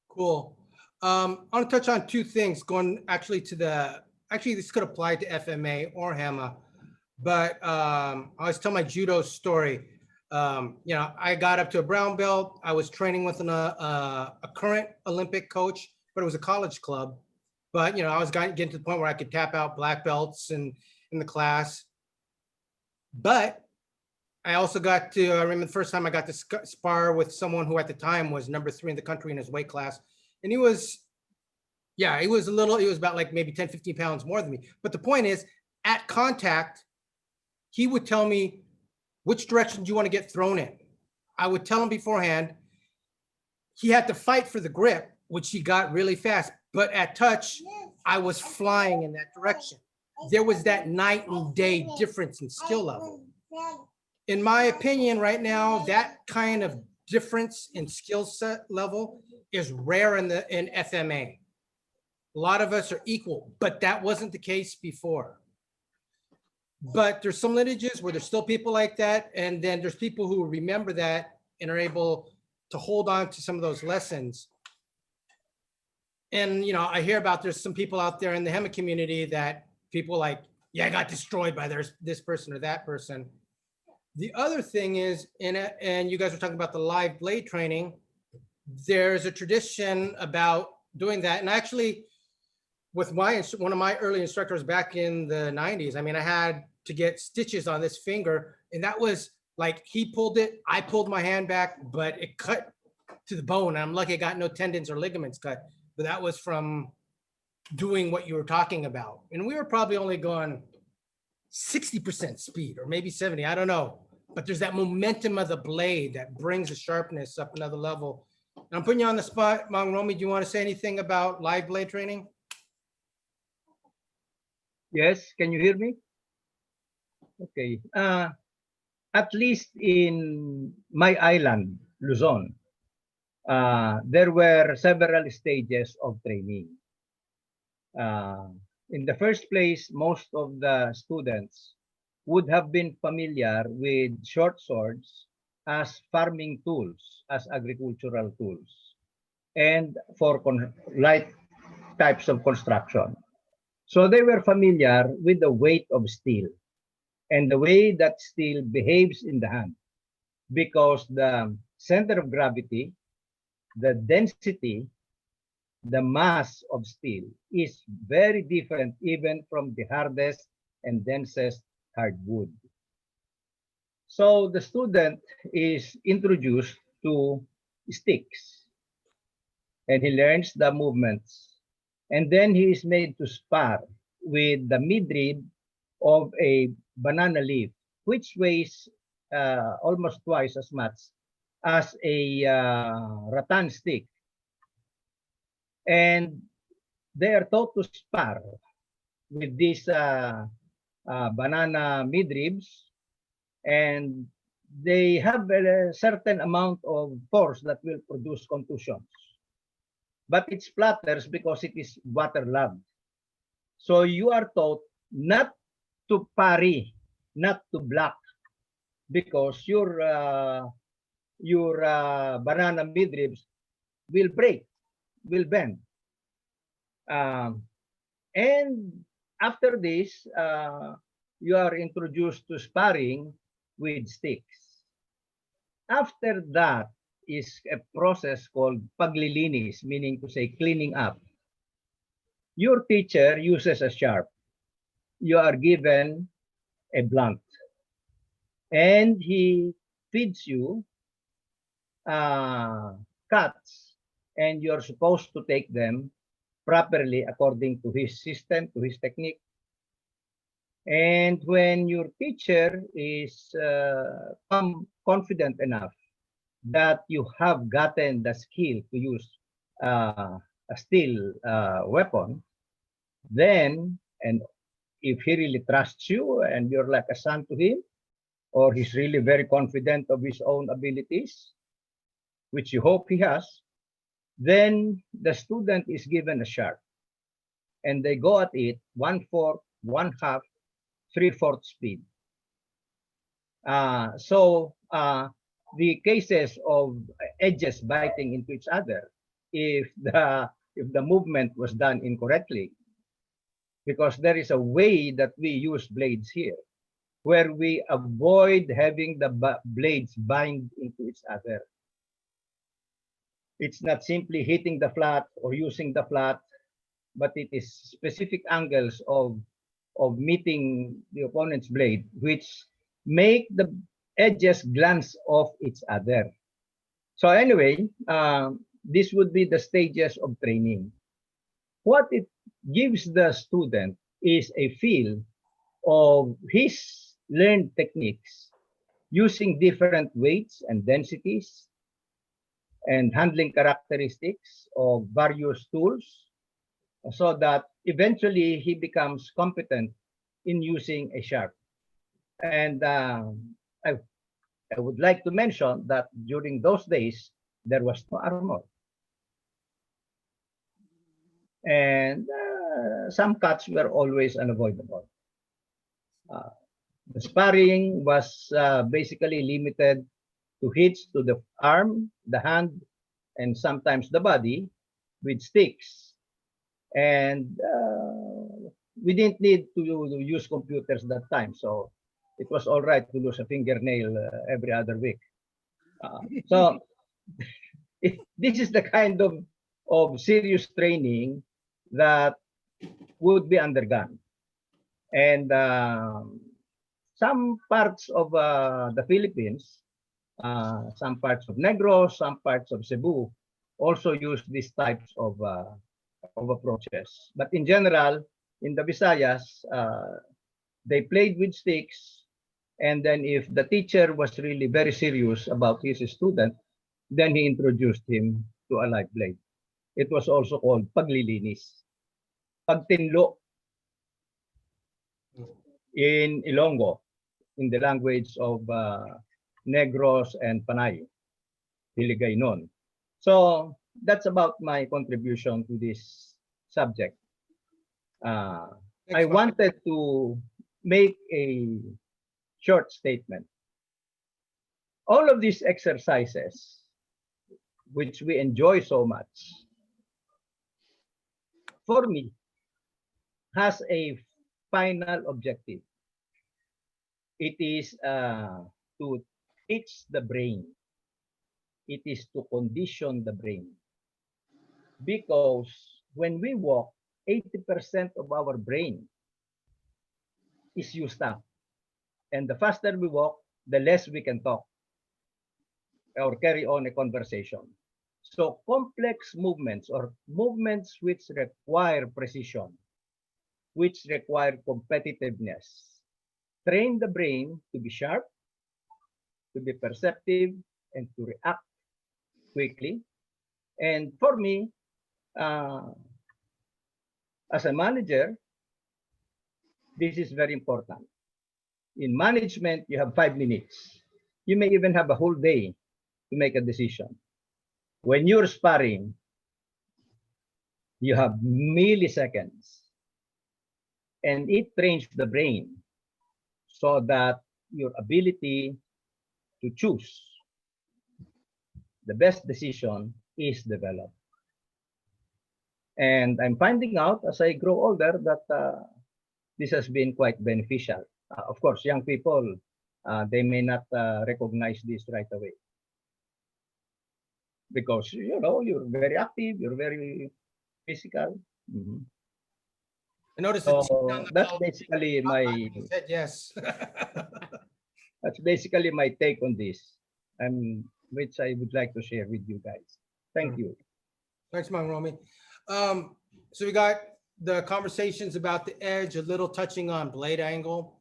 Cool. I want to touch on 2 things, going actually this could apply to FMA or Hema, but I always tell my judo story. I got up to a brown belt. I was training with a current Olympic coach, but it was a college club. But, I was getting to the point where I could tap out black belts in the class. But I also got to, I remember the first time I got to spar with someone who at the time was number 3 in the country in his weight class. And he was about like maybe 10, 15 pounds more than me. But the point is, at contact, he would tell me, which direction do you want to get thrown in? I would tell him beforehand. He had to fight for the grip, which he got really fast. But at touch, I was flying in that direction. There was that night and day difference in skill level. In my opinion, right now, that kind of difference in skill set level is rare in FMA. A lot of us are equal, but that wasn't the case before. But there's some lineages where there's still people like that, and then there's people who remember that and are able to hold on to some of those lessons. And I hear about there's some people out there in the Hema community that people like, yeah, I got destroyed by this person or that person. The other thing is, and you guys were talking about the live blade training, there's a tradition about doing that. And actually, with one of my early instructors back in the 90s, I mean, I had to get stitches on this finger, and that was like, he pulled it, I pulled my hand back, but it cut to the bone. I'm lucky I got no tendons or ligaments cut, but that was from doing what you were talking about. And we were probably only going 60% speed or maybe 70, I don't know. But there's that momentum of the blade that brings the sharpness up another level. And I'm putting you on the spot, Mang Romy, do you want to say anything about live blade training? Yes, can you hear me? Okay. At least in my island, Luzon, there were several stages of training. In the first place, most of the students would have been familiar with short swords as farming tools, as agricultural tools, and for light types of construction. So they were familiar with the weight of steel and the way that steel behaves in the hand, because the center of gravity, the density, the mass of steel is very different even from the hardest and densest hardwood. So the student is introduced to sticks and he learns the movements. And then he is made to spar with the midrib of a banana leaf, which weighs almost twice as much as a rattan stick. And they are taught to spar with these banana midribs, and they have a certain amount of force that will produce contusions. But it splatters because it is waterlogged. So you are taught not to parry, not to block, because your banana midribs will break, will bend. And after this, you are introduced to sparring with sticks. After that is a process called paglilinis, meaning to say cleaning up. Your teacher uses a sharp. You are given a blunt. And he feeds you cuts, and you're supposed to take them properly according to his system, to his technique. And when your teacher is confident enough that you have gotten the skill to use a steel weapon, then, and if he really trusts you and you're like a son to him, or he's really very confident of his own abilities, which you hope he has, then the student is given a sharp. And they go at it 1/4, 1/2, 3/4 speed. The cases of edges biting into each other, if the movement was done incorrectly, because there is a way that we use blades here, where we avoid having the blades bind into each other. It's not simply hitting the flat or using the flat, but it is specific angles of meeting the opponent's blade, which make the edges glance off each other. So anyway, this would be the stages of training. What it gives the student is a feel of his learned techniques using different weights and densities and handling characteristics of various tools, so that eventually he becomes competent in using a sharp. And I would like to mention that during those days, there was no armor. And some cuts were always unavoidable. The sparring was basically limited to hits to the arm, the hand, and sometimes the body with sticks. And we didn't need to use computers that time, so it was all right to lose a fingernail every other week. So this is the kind of serious training that would be undergone. And some parts of the Philippines, some parts of Negros, some parts of Cebu also use these types of approaches. But in general, in the Visayas, they played with sticks. And then if the teacher was really very serious about his student, then he introduced him to a live blade. It was also called paglilinis. Pagtinlo in Ilonggo, in the language of Negros and Panay, Hiligaynon. So that's about my contribution to this subject. I wanted to make a short statement. All of these exercises, which we enjoy so much, for me, has a final objective. It is to teach the brain. It is to condition the brain. Because when we walk, 80% of our brain is used up. And the faster we walk, the less we can talk or carry on a conversation. So complex movements or movements which require precision, which require competitiveness, train the brain to be sharp, to be perceptive, and to react quickly. And for me, as a manager, this is very important. In management, you have 5 minutes. You may even have a whole day to make a decision. When you're sparring, you have milliseconds. And it trains the brain so that your ability to choose the best decision is developed. And I'm finding out as I grow older that this has been quite beneficial. Of course, young people, they may not recognize this right away. Because, you know, you're very active, you're very physical. Mhm. I noticed So that that's basically my said yes. that's basically my take on this, which I would like to share with you guys. Thank you. Thanks, Mang Romy. So we got the conversations about the edge, a little touching on blade angle.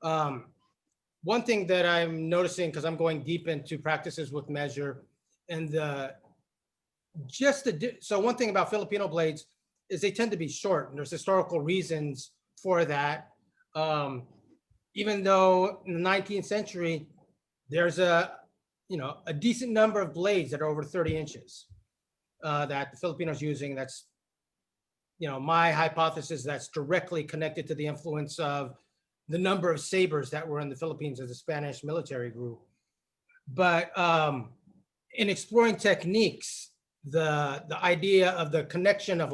One thing that I'm noticing, because I'm going deep into practices with measure, and so one thing about Filipino blades is they tend to be short, and there's historical reasons for that. Even though in the 19th century, there's a decent number of blades that are over 30 inches that the Filipinos using. That's, my hypothesis, that's directly connected to the influence of the number of sabers that were in the Philippines as a Spanish military group. But in exploring techniques, the idea of the connection of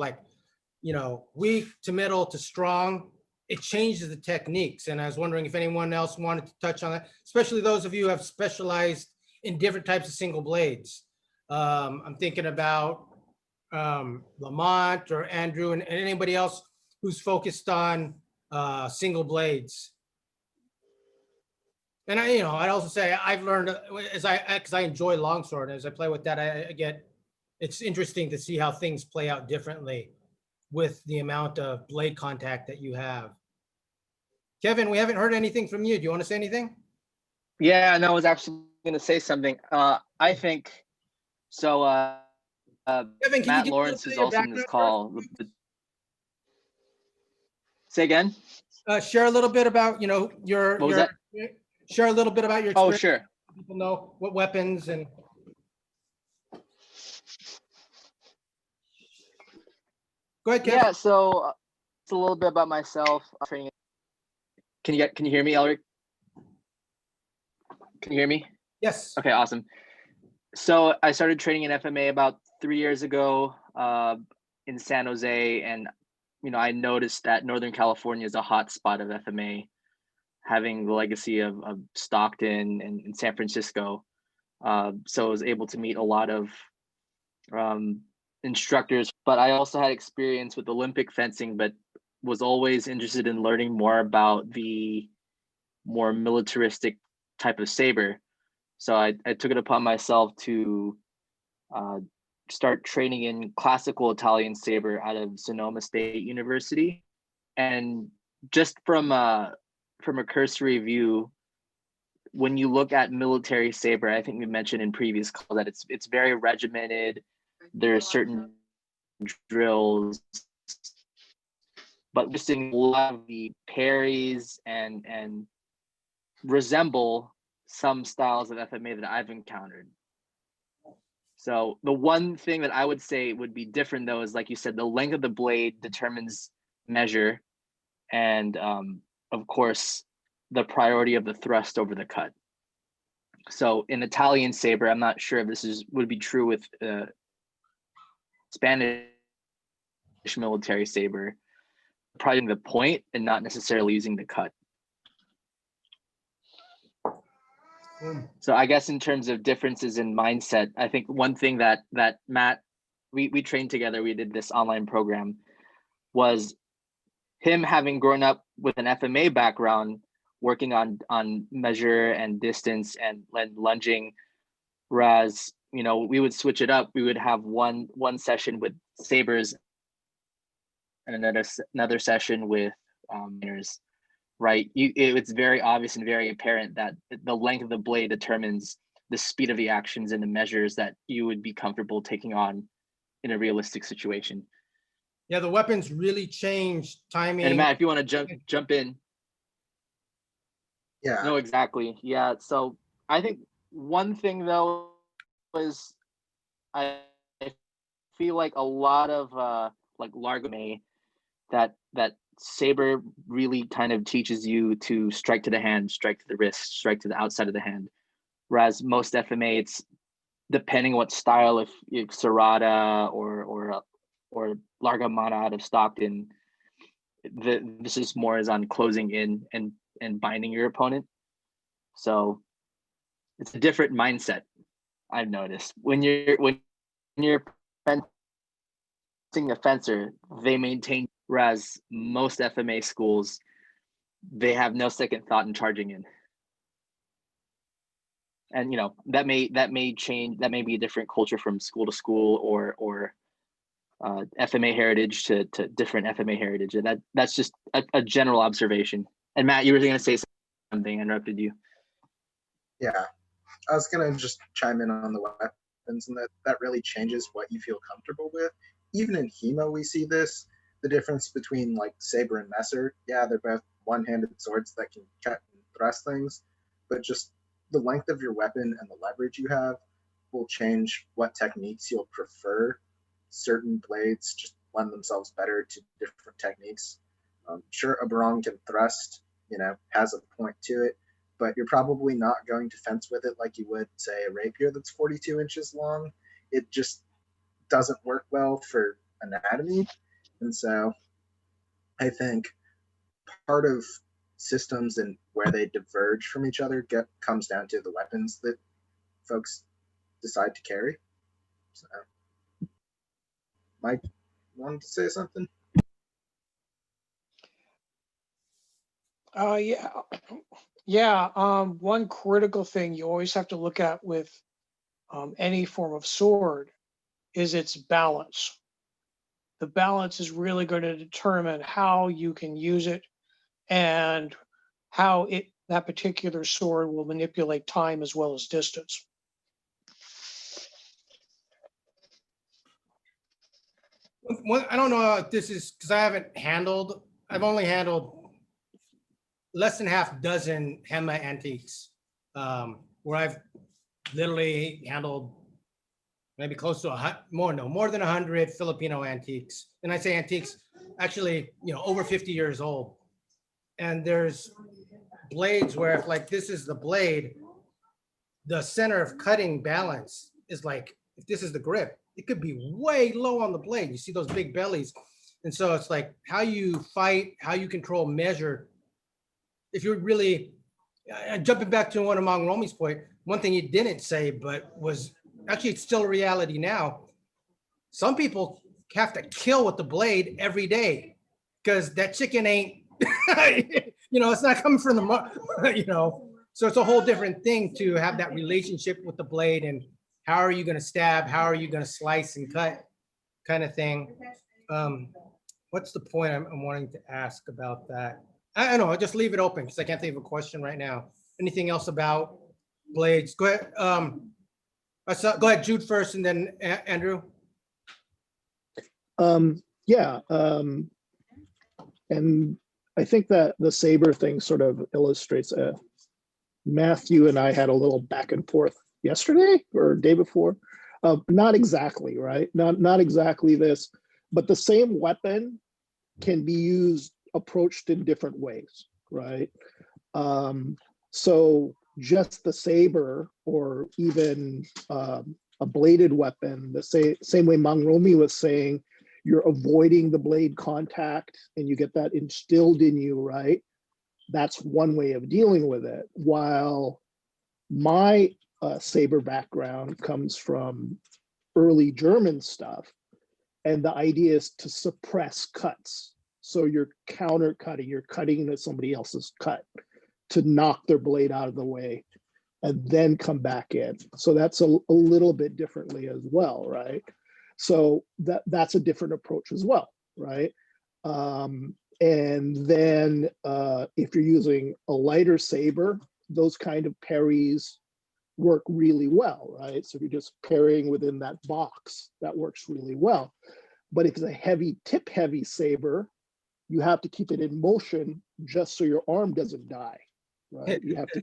weak to middle to strong, it changes the techniques. And I was wondering if anyone else wanted to touch on that, especially those of you who have specialized in different types of single blades. I'm thinking about Lamont or Andrew and anybody else who's focused on single blades. And I'd also say I've learned because I enjoy longsword. As I play with that, it's interesting to see how things play out differently with the amount of blade contact that you have. Kevin, we haven't heard anything from you. Do you want to say anything? Yeah, no, I was actually going to say something. I think so. Kevin, Matt Lawrence is also in this call. Say again. Share a little bit about share a little bit about your experience. Oh, sure. People know what weapons and. Go ahead, Kevin. Yeah, so it's a little bit about myself. Training. Can you hear me, Elric? Can you hear me? Yes. Okay, awesome. So I started training in FMA about 3 years ago in San Jose, and I noticed that Northern California is a hot spot of FMA, having the legacy of Stockton and San Francisco. So I was able to meet a lot of instructors, but I also had experience with Olympic fencing, but was always interested in learning more about the more militaristic type of saber. So I took it upon myself to start training in classical Italian saber out of Sonoma State University. And just from a cursory view, when you look at military saber, I think we mentioned in previous calls that it's very regimented. There are certain drills, but just in a lot of the parries and resemble some styles of FMA that I've encountered. So the one thing that I would say would be different, though, is like you said, the length of the blade determines measure, and of course, the priority of the thrust over the cut. So in Italian saber, I'm not sure if this would be true with Spanish military saber, probably the point and not necessarily using the cut. So I guess in terms of differences in mindset, I think one thing that Matt, we trained together, we did this online program, was him having grown up with an FMA background working on measure and distance and lunging. Whereas, you know, we would switch it up. We would have one session with sabers and another session with minors, right? It's very obvious and very apparent that the length of the blade determines the speed of the actions and the measures that you would be comfortable taking on in a realistic situation. Yeah, the weapons really changed timing. And Matt, if you want to jump in. Yeah. No, exactly. Yeah. So I think one thing though is I feel like a lot of like Largo May, that saber really kind of teaches you to strike to the hand, strike to the wrist, strike to the outside of the hand. Whereas most FMA, it's depending what style, if Serrata or Larga Mata out of Stockton, this is more is on closing in and binding your opponent. So it's a different mindset, I've noticed. When you're fencing a fencer, they maintain, whereas most FMA schools, they have no second thought in charging in. And you know, that may change, that may be a different culture from school to school or FMA heritage to different FMA heritage. And that's just a general observation. And Matt, you were going to say something, I interrupted you. Yeah, I was gonna just chime in on the weapons, and that really changes what you feel comfortable with. Even in Hema, we see this, the difference between like saber and messer. Yeah, they're both one-handed swords that can cut and thrust things, but just the length of your weapon and the leverage you have will change what techniques you'll prefer. Certain blades just lend themselves better to different techniques. Sure, a barong can thrust, you know, has a point to it, but you're probably not going to fence with it like you would, say, a rapier that's 42 inches long. It just doesn't work well for anatomy. And so I think part of systems and where they diverge from each other comes down to the weapons that folks decide to carry. So, Mike, wanted to say something? One critical thing you always have to look at with any form of sword is its balance. The balance is really going to determine how you can use it and how that particular sword will manipulate time as well as distance. I don't know if this is because I've only handled less than half dozen Hema antiques, where I've literally handled maybe close to more than 100 Filipino antiques. And I say antiques, actually, you know, over 50 years old. And there's blades where if like this is the blade, the center of cutting balance is like, if this is the grip, it could be way low on the blade. You see those big bellies. And so it's like how you fight, how you control measure. If you're really, jumping back to one of Mang Romi's point, one thing he didn't say, but was actually it's still a reality now. Some people have to kill with the blade every day because that chicken ain't, you know, it's not coming from the, you know, so it's a whole different thing to have that relationship with the blade and how are you going to stab? How are you going to slice and cut kind of thing? What's the point I'm wanting to ask about that? I don't know. I'll just leave it open because I can't think of a question right now. Anything else about blades? Go ahead. Go ahead, Jude first, and then Andrew. And I think that the saber thing sort of illustrates Matthew and I had a little back and forth yesterday or day before. Not exactly, right? Not exactly this, but the same weapon can be used, approached in different ways, right? So just the saber or even a bladed weapon, the same way Mang Romi was saying, you're avoiding the blade contact and you get that instilled in you, right? That's one way of dealing with it. While my saber background comes from early German stuff, and the idea is to suppress cuts. So you're counter cutting, you're cutting into somebody else's cut. to knock their blade out of the way and then come back in. So that's a little bit differently as well, right? So that's a different approach as well, right? And then if you're using a lighter saber, those kind of parries work really well, right? So if you're just parrying within that box, that works really well. But if it's a heavy tip heavy saber, you have to keep it in motion just so your arm doesn't die, right? You have to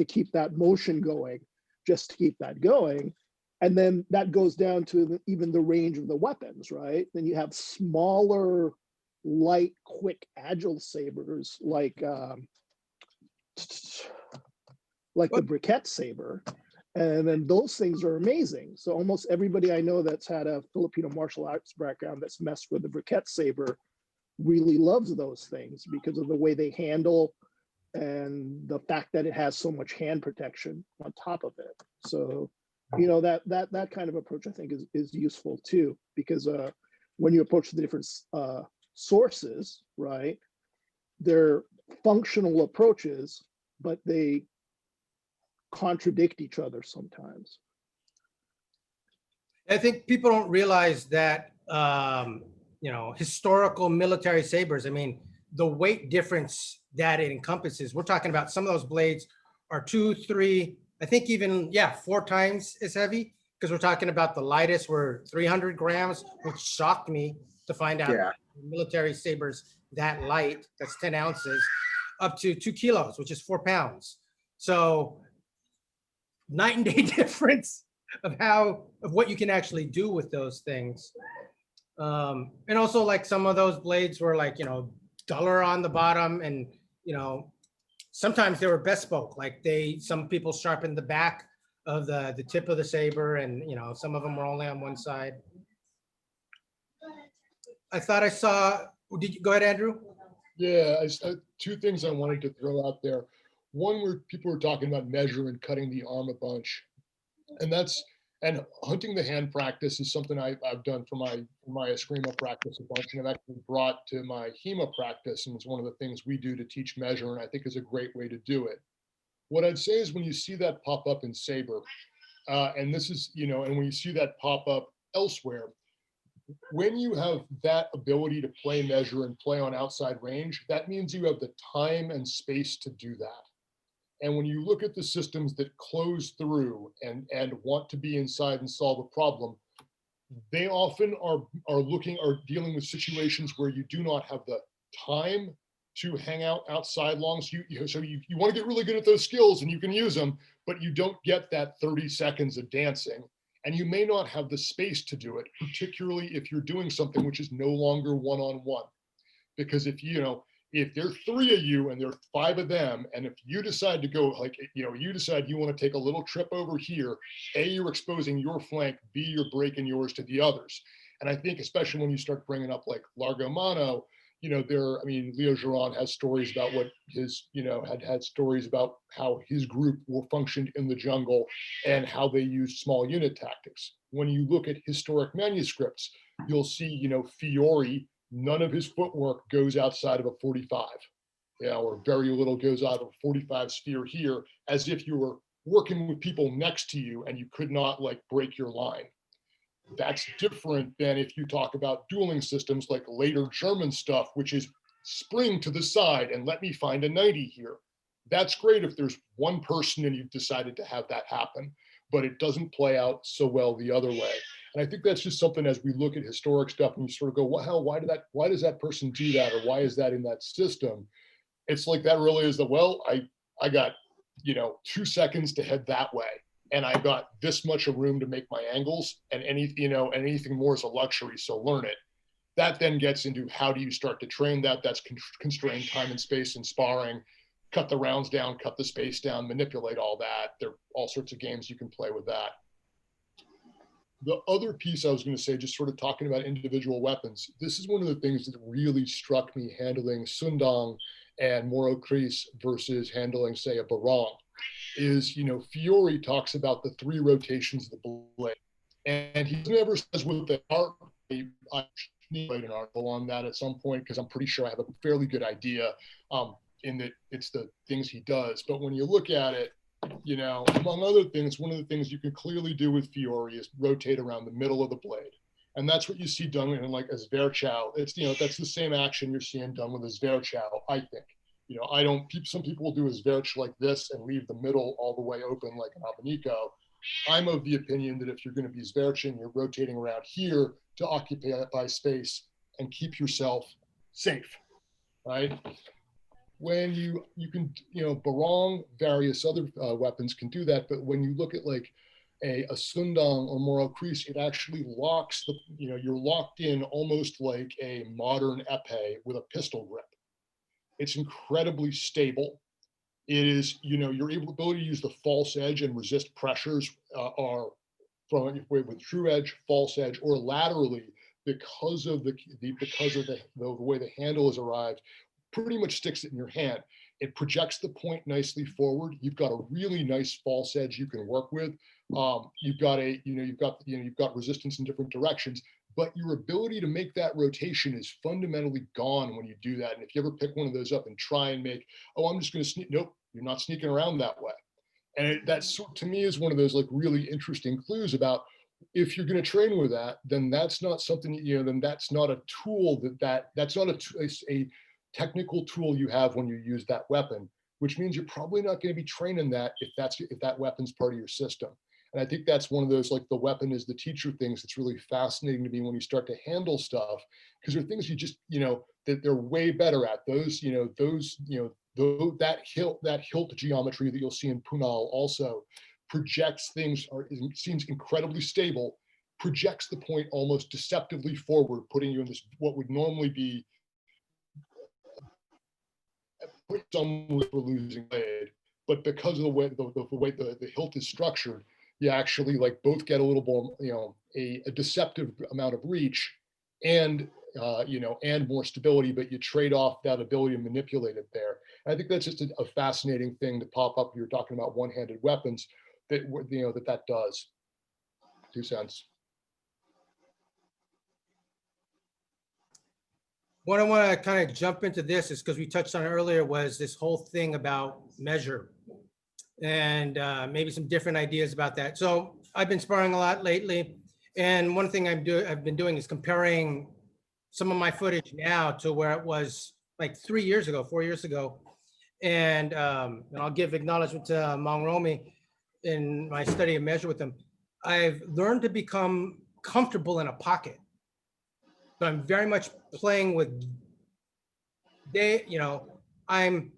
keep that motion going just to keep that going. And then that goes down to even the range of the weapons, right? Then you have smaller, light, quick, agile sabers like the briquette saber. And then those things are amazing. So almost everybody I know that's had a Filipino martial arts background that's messed with the briquette saber really loves those things because of the way they handle and the fact that it has so much hand protection on top of it. So, you know, that kind of approach I think is useful too, because when you approach the different sources, right, they're functional approaches, but they contradict each other sometimes. I think people don't realize that, you know, historical military sabers, I mean, the weight difference that it encompasses, we're talking about some of those blades are 2, 3, I think even, 4 times as heavy, because we're talking about the lightest were 300 grams, which shocked me to find out military sabers that light, that's 10 ounces, up to 2 kilos, which is 4 pounds. So night and day difference of what you can actually do with those things. And also like some of those blades were like, you know, duller on the bottom, and, you know, sometimes they were bespoke, like some people sharpened the back of the tip of the saber, and, you know, some of them were only on one side. I thought I saw, did you go ahead, Andrew? Yeah, two things I wanted to throw out there. One, where people were talking about measure and cutting the arm a bunch, and hunting the hand practice is something I've done for my Eskrima practice a bunch, and I've actually brought to my Hema practice, and it's one of the things we do to teach measure, and I think is a great way to do it. What I'd say is when you see that pop up in saber, and this is, you know, and when you see that pop up elsewhere, when you have that ability to play measure and play on outside range, that means you have the time and space to do that. And when you look at the systems that close through and want to be inside and solve a problem, they often are dealing with situations where you do not have the time to hang out outside long. So you want to get really good at those skills and you can use them, but you don't get that 30 seconds of dancing. And you may not have the space to do it, particularly if you're doing something which is no longer one-on-one. Because if there are 3 of you and there are 5 of them, and if you decide to go, like, you know, you decide you want to take a little trip over here, A, you're exposing your flank, B, you're breaking yours to the others. And I think especially when you start bringing up like Largo Mano, you know, Leo Giron has stories about what his, you know, had stories about how his group functioned in the jungle and how they used small unit tactics. When you look at historic manuscripts, you'll see, you know, Fiore, none of his footwork goes outside of a 45, you know, or very little goes out of a 45 sphere here, as if you were working with people next to you and you could not like break your line. That's different than if you talk about dueling systems like later German stuff, which is spring to the side and let me find a 90 here. That's great if there's one person and you've decided to have that happen, but it doesn't play out so well the other way. And I think that's just something as we look at historic stuff and you sort of go, well, why does that person do that? Or why is that in that system? It's like that really is I got, you know, 2 seconds to head that way. And I got this much of room to make my angles, and anything more is a luxury. So learn it. That then gets into how do you start to train that? That's constrained time and space and sparring. Cut the rounds down, cut the space down, manipulate all that. There are all sorts of games you can play with that. The other piece I was going to say, just sort of talking about individual weapons, this is one of the things that really struck me handling Sundong and Moro Kris versus handling, say, a Barong, is, you know, Fiore talks about the 3 rotations of the blade. And he never says what they are. I need to write an article on that at some point because I'm pretty sure I have a fairly good idea. in that it's the things he does. But when you look at it, you know, among other things, one of the things you can clearly do with Fiore is rotate around the middle of the blade. And that's what you see done in like a Zverchow. It's, you know, that's the same action you're seeing done with a Zverchow, I think. You know, some people will do a Zverch like this and leave the middle all the way open like an Abanico. I'm of the opinion that if you're going to be Zverching, you're rotating around here to occupy space and keep yourself safe, right? When you can, you know, barong, various other weapons can do that, but when you look at like a sundang or moro crease, it actually locks the, you know, you're locked in almost like a modern epee with a pistol grip. It's incredibly stable. It is, you know, your ability to use the false edge and resist pressures are from with true edge, false edge, or laterally because of the way the handle is arrived, pretty much sticks it in your hand. It projects the point nicely forward. You've got a really nice false edge you can work with. You've got resistance in different directions, but your ability to make that rotation is fundamentally gone when you do that. And if you ever pick one of those up and try and make, oh, I'm just going to sneak, nope, you're not sneaking around that way. And that's, to me, is one of those like really interesting clues about if you're going to train with that, then that's not something, you know, then that's not a tool that's not a technical tool you have when you use that weapon, which means you're probably not going to be training that if that weapon's part of your system. And I think that's one of those, like the weapon is the teacher things that's really fascinating to me when you start to handle stuff, because there are things you just, you know, that they're way better at. That hilt geometry that you'll see in Punal also projects things, or it seems incredibly stable, projects the point almost deceptively forward, putting you in this, what would normally be some for losing blade, but because of the way the hilt is structured, you actually like both get a little more, you know, a deceptive amount of reach and and more stability, but you trade off that ability to manipulate it there. And I think that's just a fascinating thing to pop up. You're talking about one-handed weapons that, you know, that does. 2 cents. What I want to kind of jump into this is because we touched on it earlier, was this whole thing about measure and maybe some different ideas about that. So I've been sparring a lot lately, and one thing I've been doing is comparing some of my footage now to where it was like 4 years ago. And I'll give acknowledgement to Mang Romy in my study of measure with him. I've learned to become comfortable in a pocket. But I'm very much playing with I'm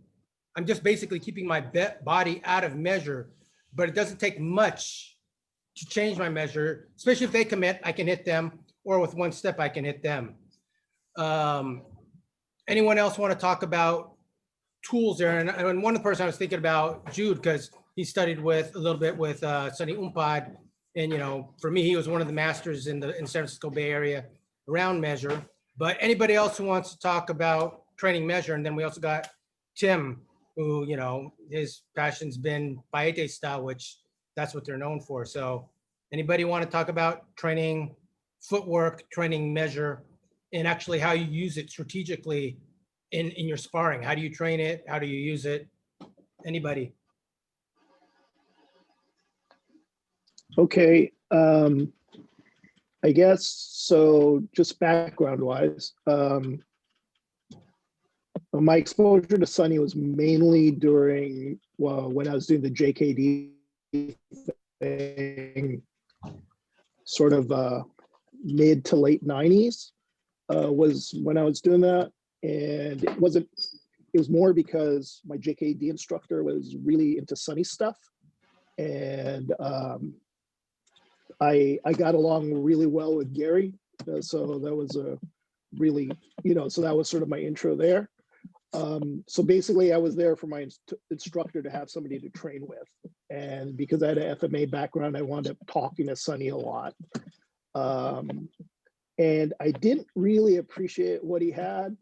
just basically keeping my body out of measure, but it doesn't take much to change my measure, especially if they commit, I can hit them, or with one step, I can hit them. Anyone else want to talk about tools there? And one of the person I was thinking about, Jude, because he studied a little bit with Sonny Umpad. And, you know, for me, he was one of the masters in San Francisco Bay Area around measure. But anybody else who wants to talk about training measure? And then we also got Tim, who, you know, his passion's been Paete style, which that's what they're known for. So anybody want to talk about training footwork, training measure, and actually how you use it strategically in your sparring? How do you train it? How do you use it? Anybody? Okay. I guess so. Just background wise, my exposure to Sonny was mainly during when I was doing the JKD thing, sort of mid to late 90s was when I was doing that. And it was more because my JKD instructor was really into Sonny stuff. And I got along really well with Gary. So that was a really, so that was sort of my intro there. So basically I was there for my instructor to have somebody to train with. And because I had an FMA background, I wound up talking to Sonny a lot. And I didn't really appreciate what he had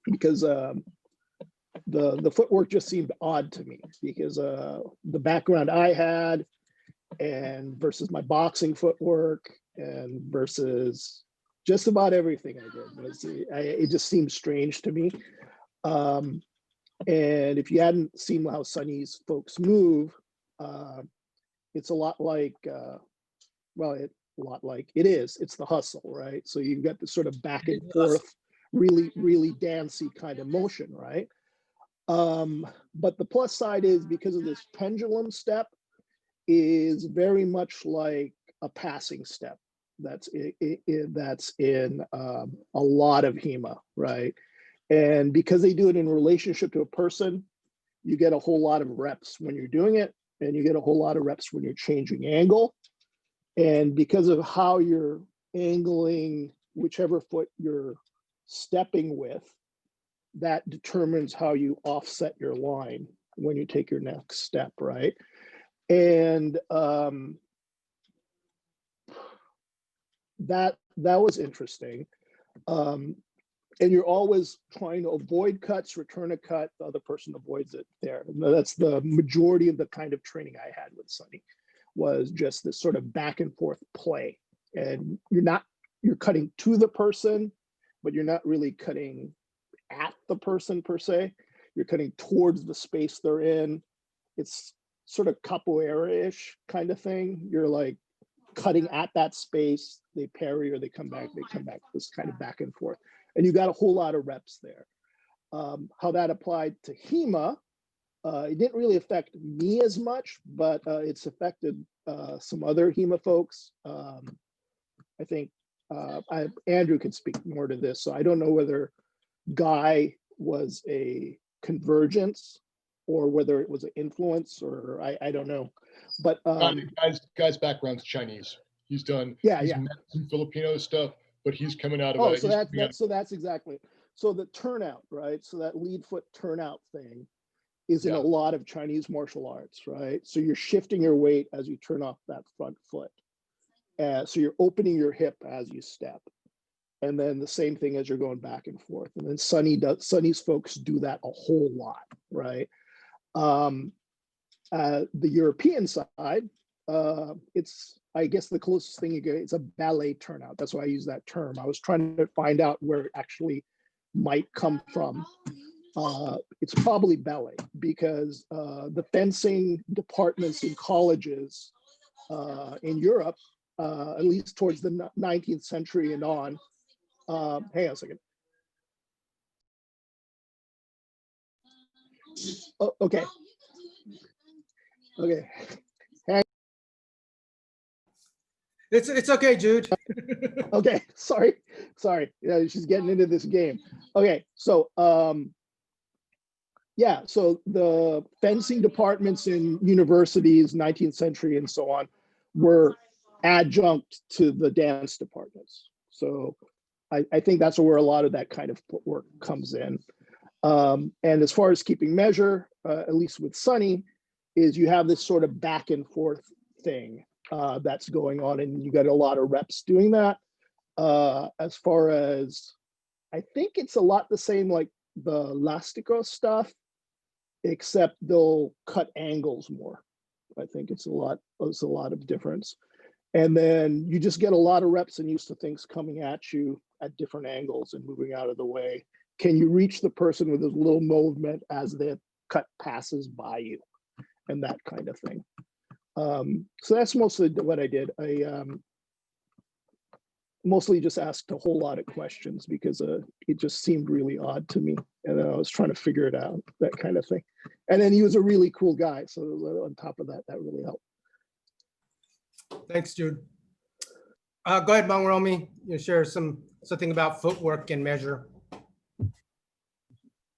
because the footwork just seemed odd to me because the background I had and versus my boxing footwork and versus just about everything I did. It just seemed strange to me. And if you hadn't seen how Sunny's folks move, it's a lot like, it's the hustle, right? So you've got the sort of back and forth, really, really dancey kind of motion, right? But the plus side is because of this pendulum step is very much like a passing step. That's in a lot of Hema, right? And because they do it in relationship to a person, you get a whole lot of reps when you're doing it, and you get a whole lot of reps when you're changing angle. And because of how you're angling whichever foot you're stepping with, that determines how you offset your line when you take your next step, right? And that was interesting. And you're always trying to avoid cuts, return a cut, the other person avoids it there. That's the majority of the kind of training I had with Sunny, was just this sort of back and forth play. And you're cutting to the person, but you're not really cutting at the person per se. You're cutting towards the space they're in. It's sort of capoeira-ish kind of thing. You're like cutting at that space, they parry or they come back, this kind of back and forth. And you got a whole lot of reps there. How that applied to Hema, it didn't really affect me as much, but it's affected some other Hema folks. I think Andrew can speak more to this. So I don't know whether Guy was a convergence or whether it was an influence, or I don't know. But Guy's background's Chinese. He's done met some Filipino stuff, but he's coming out of so that's exactly. So the turnout, right? So that lead foot turnout thing is in a lot of Chinese martial arts, right? So you're shifting your weight as you turn off that front foot. So you're opening your hip as you step. And then the same thing as you're going back and forth. And then Sunny's folks do that a whole lot, right? The European side, it's, I guess the closest thing you get, it's a ballet turnout. That's why I use that term. I was trying to find out where it actually might come from. It's probably ballet, because the fencing departments in colleges in Europe, at least towards the 19th century and on, hang on a second. Oh, okay. Okay. It's okay, Jude. Okay, sorry. Yeah, she's getting into this game. Okay, so so the fencing departments in universities, 19th century and so on, were adjunct to the dance departments. So I think that's where a lot of that kind of footwork comes in. And as far as keeping measure, at least with Sunny, is you have this sort of back and forth thing that's going on, and you got a lot of reps doing that. As far as, I think it's a lot the same like the Lastico stuff, except they'll cut angles more. I think it's a lot of difference. And then you just get a lot of reps and used to things coming at you at different angles and moving out of the way. Can you reach the person with a little movement as the cut passes by you, and that kind of thing. So that's mostly what I did. I mostly just asked a whole lot of questions because it just seemed really odd to me. And then I was trying to figure it out, that kind of thing. And then he was a really cool guy. So on top of that, that really helped. Thanks, Jude. Go ahead, Mang Romy. You share something about footwork and measure.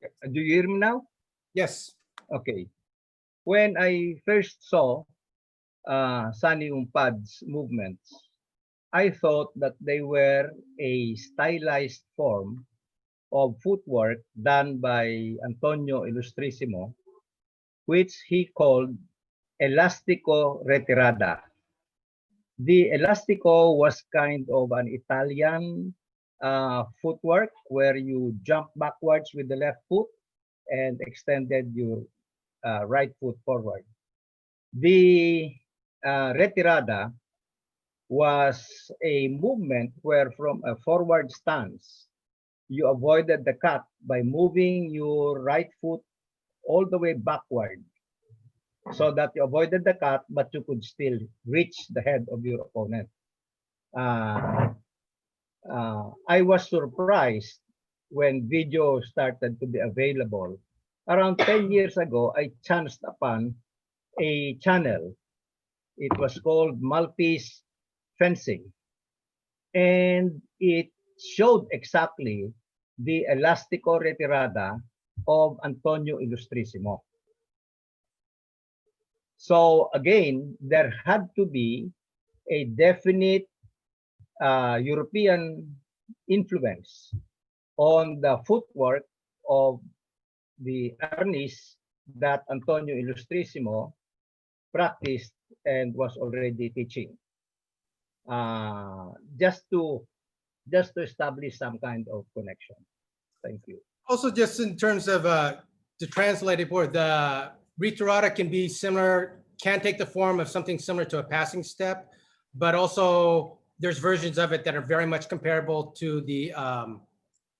Do you hear me now? Yes. Okay. When I first saw Sunny Umpad's movements, I thought that they were a stylized form of footwork done by Antonio Illustrissimo, which he called elastico retirada. The elastico was kind of an Italian footwork where you jump backwards with the left foot and extended your right foot forward. The retirada was a movement where from a forward stance, you avoided the cut by moving your right foot all the way backward so that you avoided the cut, but you could still reach the head of your opponent. I was surprised when video started to be available. Around 10 years ago, I chanced upon a channel. It was called Maltese Fencing. And it showed exactly the elastico retirada of Antonio Ilustrísimo. So again, there had to be a definite European influence on the footwork of the arnis that Antonio Ilustrísimo practiced and was already teaching. Just to establish some kind of connection. Thank you. Also, just in terms of to translate it, for the retirada can be similar, can take the form of something similar to a passing step, but also there's versions of it that are very much comparable to the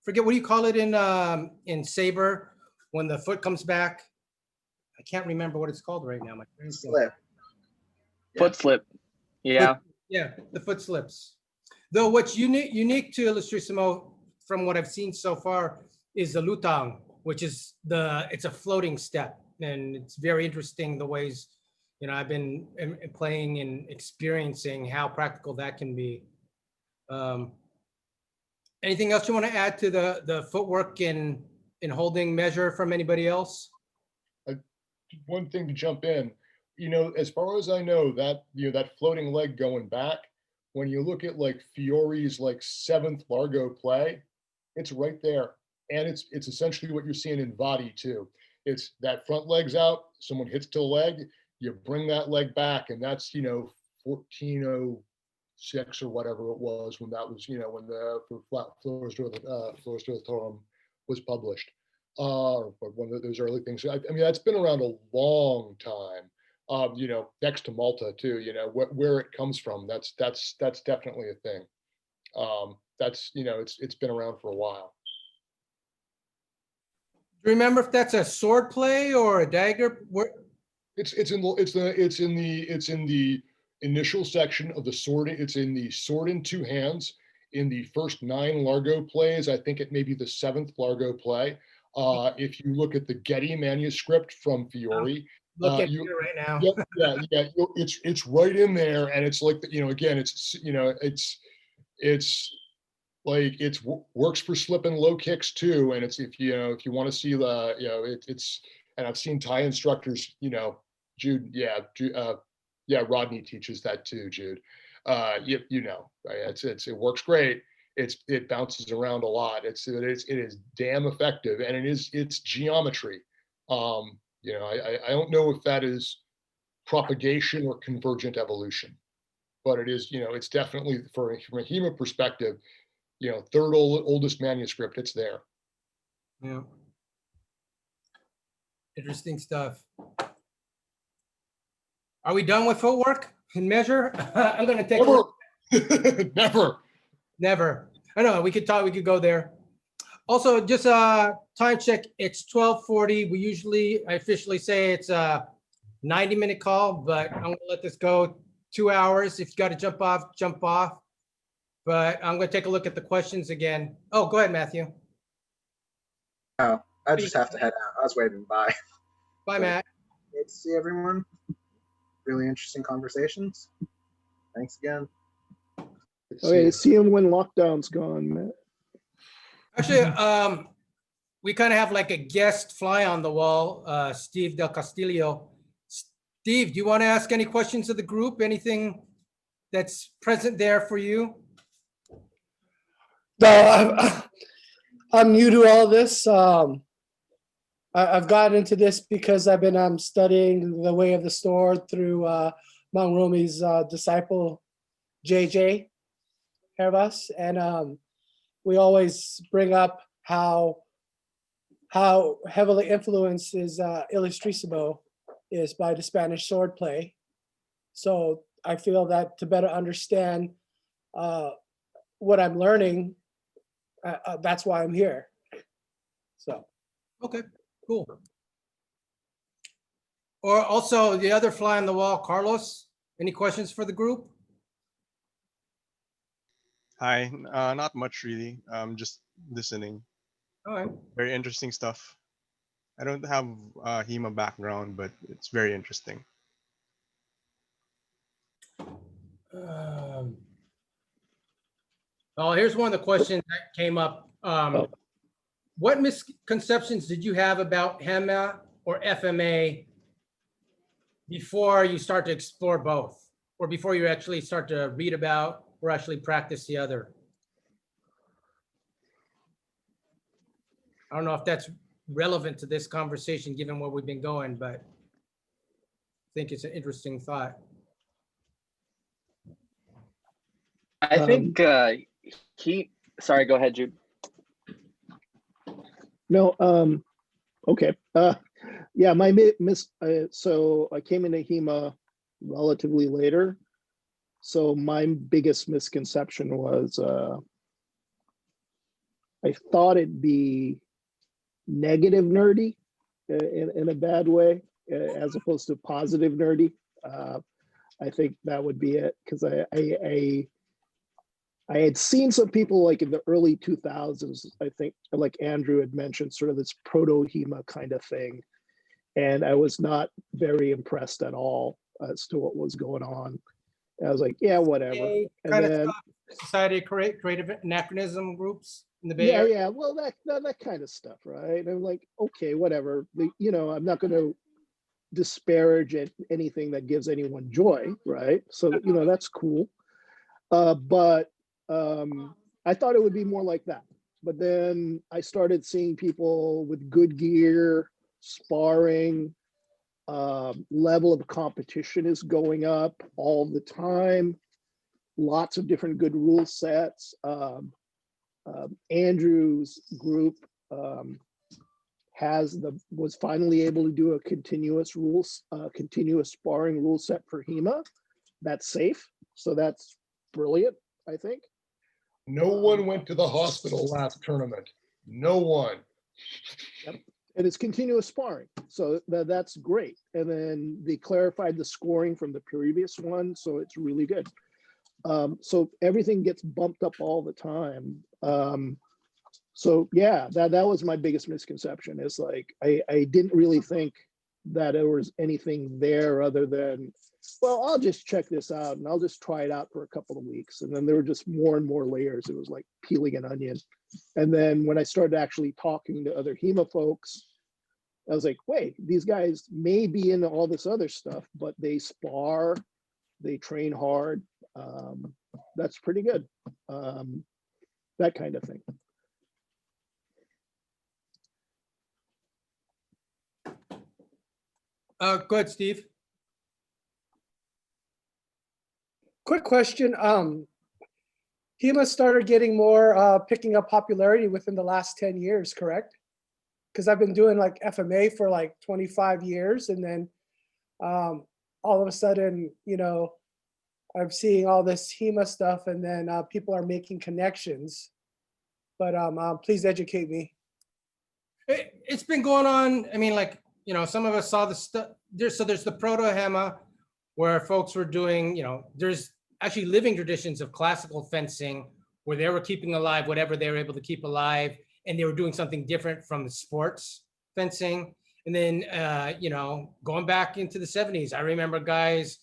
forget what do you call it in saber when the foot comes back. I can't remember what it's called right now. My brain's going. Slip. Foot slip. Yeah. Yeah, the foot slips. Though what's unique to Ilustrísimo from what I've seen so far is the lutang, which is it's a floating step, and it's very interesting the ways, you know, I've been playing and experiencing how practical that can be. Anything else you want to add to the footwork in holding measure from anybody else? One thing to jump in, you know, as far as I know, that, you know, that floating leg going back, when you look at like Fiori's like 7th Largo play, it's right there. And it's essentially what you're seeing in Vadi too. It's that front leg's out, someone hits to the leg, you bring that leg back, and that's, you know, 1406 or whatever it was when that was, you know, when the Flores de Torum was published. Or one of those early things. I mean, that's been around a long time. You know, next to Malta too. You know, where it comes from. That's definitely a thing. That's, you know, it's been around for a while. Do you remember if that's a sword play or a dagger? It's in the initial section of the sword. It's in the sword in two hands in the first 9 Largo plays. I think it may be the 7th Largo play. If you look at the Getty manuscript from Fiori, Look at it right now. yeah, it's right in there, and it's like, you know, again, it's, you know, it's like works for slip and low kicks too, and it's, if you know, if you want to see the, you know, it's, and I've seen Thai instructors, you know, Jude, Rodney teaches that too, Jude. You know, right? It works great. It bounces around a lot. It is damn effective, and it's geometry. You know, I don't know if that is propagation or convergent evolution, but it is, you know, it's definitely from a Hema perspective, you know, third oldest manuscript, it's there. Yeah. Interesting stuff. Are we done with footwork and measure? I'm going to take a look. Never. I know we could talk. We could go there. Also, just a time check. It's 12:40. I officially say it's a 90-minute call, but I'm going to let this go 2 hours. If you got to jump off, jump off. But I'm going to take a look at the questions again. Oh, go ahead, Matthew. Oh, I just have to head out. I was waving bye. Bye, Matt. Great to see everyone. Really interesting conversations. Thanks again. Okay, see him when lockdown's gone, Matt. Actually, we kind of have like a guest fly on the wall, Steve Del Castillo. Steve, do you want to ask any questions of the group? Anything that's present there for you? No, I'm new to all this. I've gotten into this because I've been studying the way of the sword through Mount Rumi's disciple, JJ Hervas. And we always bring up how heavily influenced is Ilustrísimo is by the Spanish sword play. So I feel that to better understand what I'm learning, That's why I'm here. So. Okay, cool. Or also the other fly on the wall, Carlos, any questions for the group? Hi, not much really. Just listening. All right. Very interesting stuff. I don't have a Hema background, but it's very interesting. Oh, here's one of the questions that came up. What misconceptions did you have about Hema or FMA before you start to explore both, or before you actually start to read about or actually practice the other? I don't know if that's relevant to this conversation, given where we've been going, but I think it's an interesting thought. I think sorry, go ahead, Jude. No, okay. Yeah, so I came into Hema relatively later. So my biggest misconception was I thought it'd be negative nerdy in a bad way, as opposed to positive nerdy. I think that would be it, because I had seen some people like in the early 2000s, I think, like Andrew had mentioned, sort of this proto-Hema kind of thing. And I was not very impressed at all as to what was going on. I was like, yeah, whatever. And then Society of Creative Anachronism groups in the Bay Area. Yeah, well, that kind of stuff, right? And I'm like, okay, whatever. I'm not going to disparage anything that gives anyone joy, right? So, that's cool. But I thought it would be more like that. But then I started seeing people with good gear, sparring, level of competition is going up all the time. Lots of different good rule sets. Andrew's group was finally able to do a continuous sparring rule set for Hema. That's safe, so that's brilliant, I think. No one went to the hospital last tournament. No one. Yep. And it's continuous sparring, so that's great. And then they clarified the scoring from the previous one, so it's really good. So everything gets bumped up all the time. So yeah, that was my biggest misconception. Is like I didn't really think that there was anything there other than, well, I'll just check this out and I'll just try it out for a couple of weeks. And then there were just more and more layers. It was like peeling an onion. And then when I started actually talking to other Hema folks, I was like, wait, these guys may be into all this other stuff, but they spar, they train hard. That's pretty good. That kind of thing. Go ahead, Steve. Quick question. Hema started getting more picking up popularity within the last 10 years, correct? Because I've been doing like FMA for like 25 years, and then all of a sudden, I'm seeing all this Hema stuff, and then people are making connections. But please educate me. It's been going on. I mean, some of us saw the stuff. There's the proto Hema, where folks were doing, there's actually living traditions of classical fencing where they were keeping alive whatever they were able to keep alive, and they were doing something different from the sports fencing. And then, going back into the 70s, I remember guys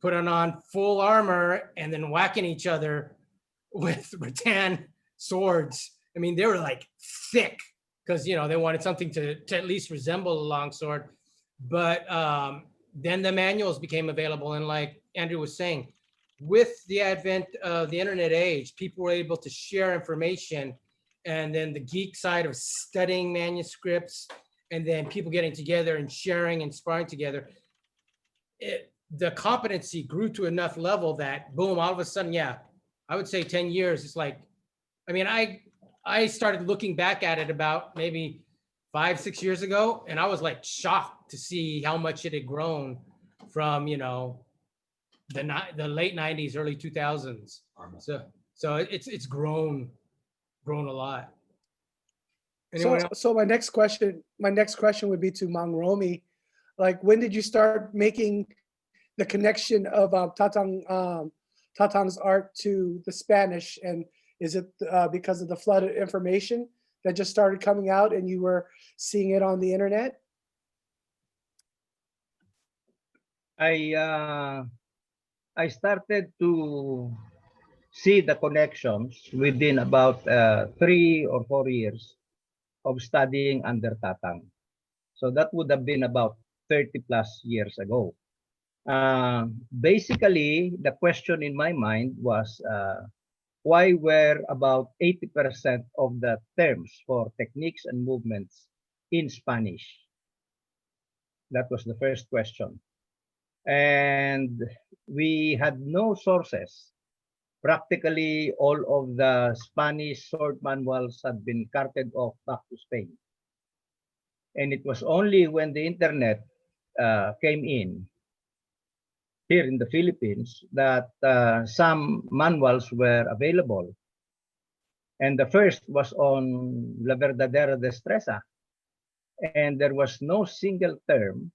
putting on full armor and then whacking each other with rattan swords. I mean, they were like thick because, they wanted something to at least resemble a longsword. But then the manuals became available. And like Andrew was saying, with the advent of the internet age, people were able to share information. And then the geek side of studying manuscripts, and then people getting together and sharing and sparring together, the competency grew to enough level that boom, all of a sudden, yeah, I would say 10 years. It's like, I mean, I started looking back at it about maybe 5-6 years ago, and I was like shocked to see how much it had grown from, the late 90s, early 2000s. So it's grown grown a lot. So, Anyone else? so my next question would be to Mang Romy. Like, when did you start making the connection of Tatang's art to the Spanish? And is it because of the flood of information that just started coming out and you were seeing it on the internet? I started to see the connections within about 3 or 4 years of studying under Tatang. So that would have been about 30 plus years ago. Basically, the question in my mind was why were about 80% of the terms for techniques and movements in Spanish? That was the first question. And we had no sources. Practically all of the Spanish sword manuals had been carted off back to Spain. And it was only when the internet came in here in the Philippines that some manuals were available. And the first was on La Verdadera Destreza. And there was no single term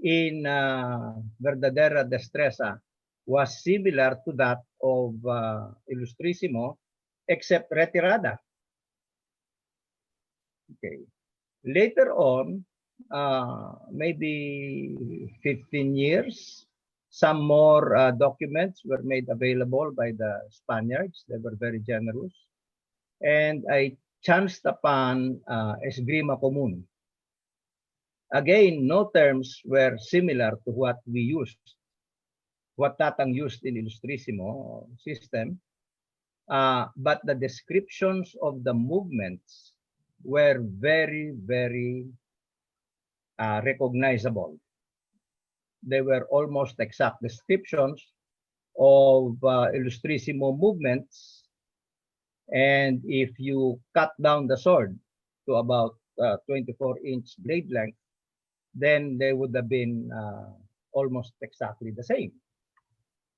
in Verdadera Destreza was similar to that of Ilustrísimo, except Retirada. Okay. Later on, maybe 15 years, some more documents were made available by the Spaniards. They were very generous. And I chanced upon Esgrima Común. Again, no terms were similar to what we used, what Tatang used in Ilustrísimo system, but the descriptions of the movements were very, very recognizable. They were almost exact descriptions of Ilustrísimo movements. And if you cut down the sword to about 24-inch blade length, then they would have been almost exactly the same,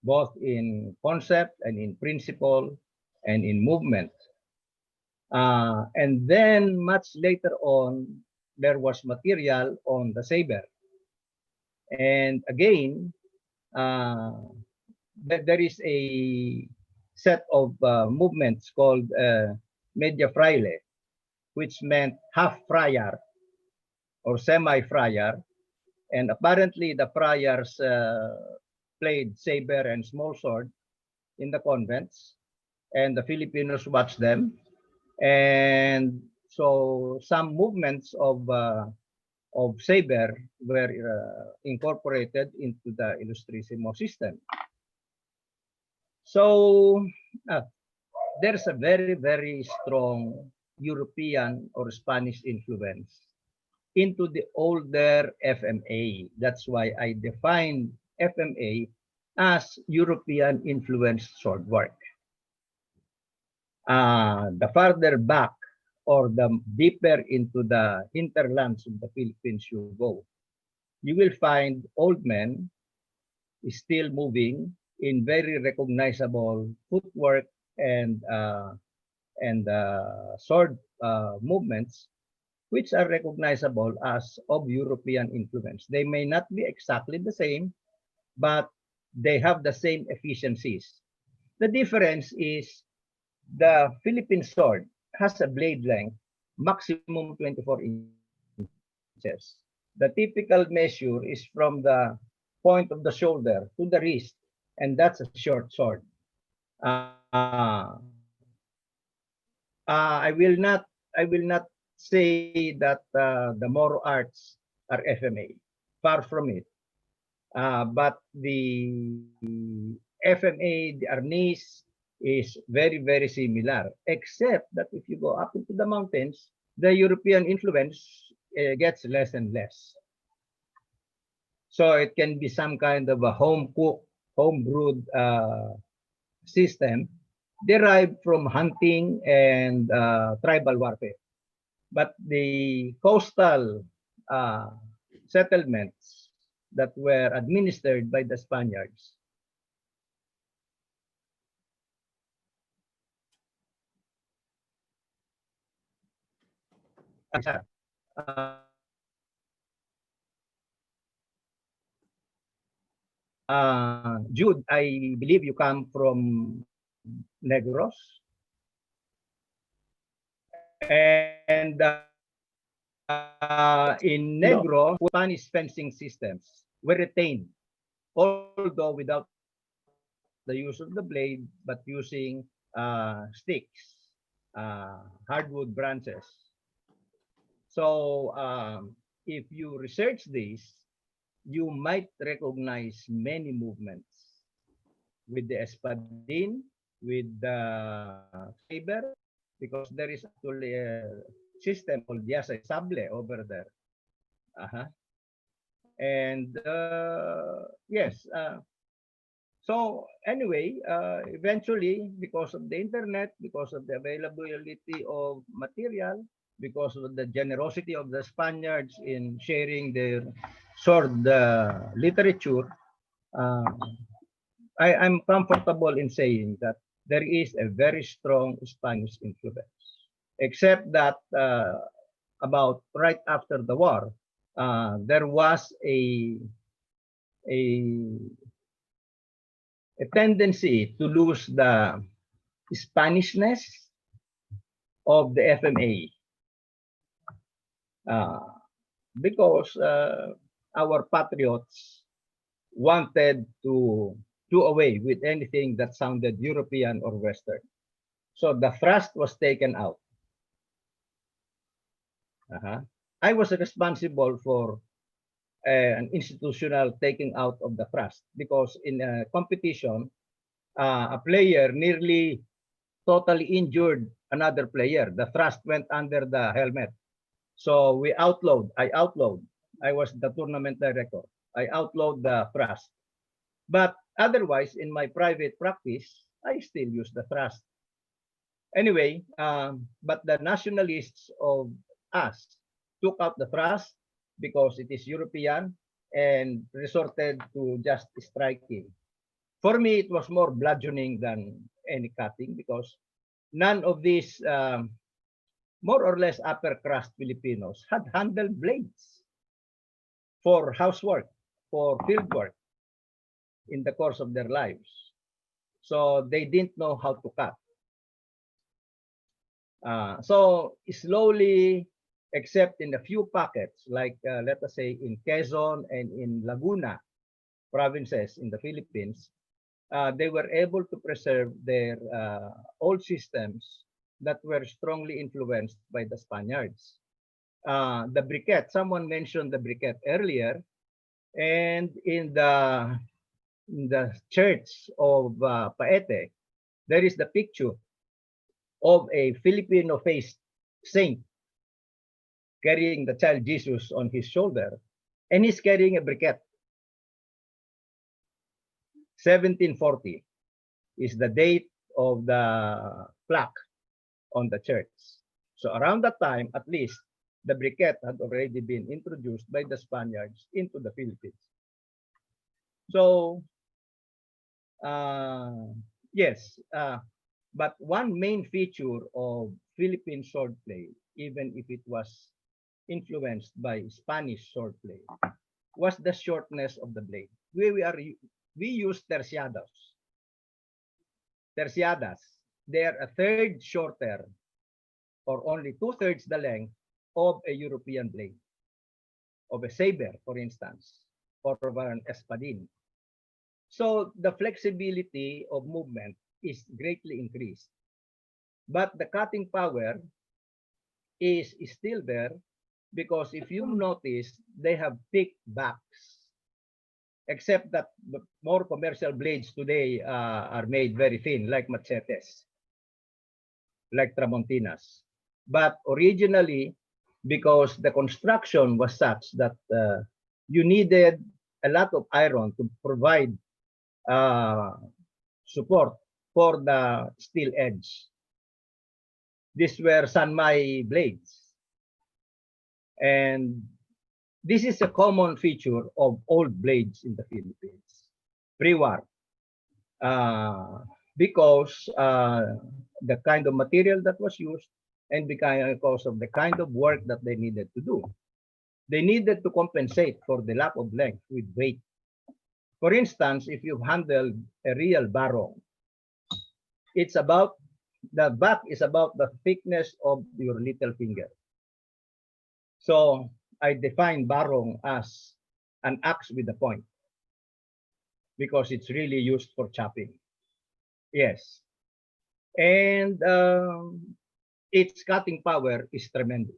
both in concept and in principle and in movement. And then much later on, there was material on the saber. And again, there is a set of movements called media fraile, which meant half friar or semi-friar, and apparently the friars played saber and small sword in the convents, and the Filipinos watched them, and so some movements of saber were incorporated into the Ilustrísimo system. So there's a very, very strong European or Spanish influence into the older FMA. That's why I defined FMA as European influenced sword work. The farther back or the deeper into the hinterlands of the Philippines you go, you will find old men still moving in very recognizable footwork and sword movements, which are recognizable as of European influence. They may not be exactly the same, but they have the same efficiencies. The difference is the Philippine sword has a blade length maximum 24 inches. The typical measure is from the point of the shoulder to the wrist, and that's a short sword. I will not say that the Moro arts are FMA. Far from it. But the FMA, the Arnis, is very, very similar, except that if you go up into the mountains, the European influence gets less and less. So it can be some kind of a home-cooked, home-brewed system derived from hunting and tribal warfare. But the coastal settlements that were administered by the Spaniards Uh, Jude, I believe you come from Negros. And in No. Negros, Spanish fencing systems were retained, although without the use of the blade, but using sticks, hardwood branches. So if you research this, you might recognize many movements with the espadin, with the saber, because there is actually a system called Yasa Sable over there. Uh-huh. And yes, so anyway, eventually, because of the internet, because of the availability of material, because of the generosity of the Spaniards in sharing their sword literature, uh, I'm comfortable in saying that there is a very strong Spanish influence. Except that about right after the war, there was a a tendency to lose the Spanishness of the FMA because our patriots wanted to do away with anything that sounded European or Western. So the thrust was taken out. I was responsible for an institutional taking out of the thrust because in a competition, a player nearly totally injured another player. The thrust went under the helmet. So we outlawed, I was the tournament director. I outlawed the thrust. But otherwise, in my private practice, I still use the thrust. Anyway, but the nationalists of us took out the thrust because it is European and resorted to just striking. For me, it was more bludgeoning than any cutting because none of these more or less upper crust Filipinos had handled blades for housework, for field work in the course of their lives. So they didn't know how to cut. So slowly, except in a few pockets, like let us say in Quezon and in Laguna provinces in the Philippines, they were able to preserve their old systems that were strongly influenced by the Spaniards. The briquette, someone mentioned the briquette earlier, and in the church of Paete, there is the picture of a Filipino-faced saint carrying the child Jesus on his shoulder, and he's carrying a briquette. 1740 is the date of the plaque on the church. So around that time, at least, the briquette had already been introduced by the Spaniards into the Philippines. So, yes, but one main feature of Philippine swordplay, even if it was influenced by Spanish swordplay, was the shortness of the blade. We use terciadas. Terciadas, they are a third shorter or only 2/3 the length of a European blade, of a saber, for instance, or of an espadin. So the flexibility of movement is greatly increased. But the cutting power is still there because if you notice, they have thick backs. Except that the more commercial blades today are made very thin, like machetes, like tramontinas. But originally, because the construction was such that you needed a lot of iron to provide support for the steel edge. These were Sanmai blades. And this is a common feature of old blades in the Philippines, pre-war, because the kind of material that was used and because of the kind of work that they needed to do. They needed to compensate for the lack of length with weight. For instance, if you've handled a real barong, it's about, the back is about the thickness of your little finger. So I define barong as an axe with a point because it's really used for chopping. Yes. And its cutting power is tremendous.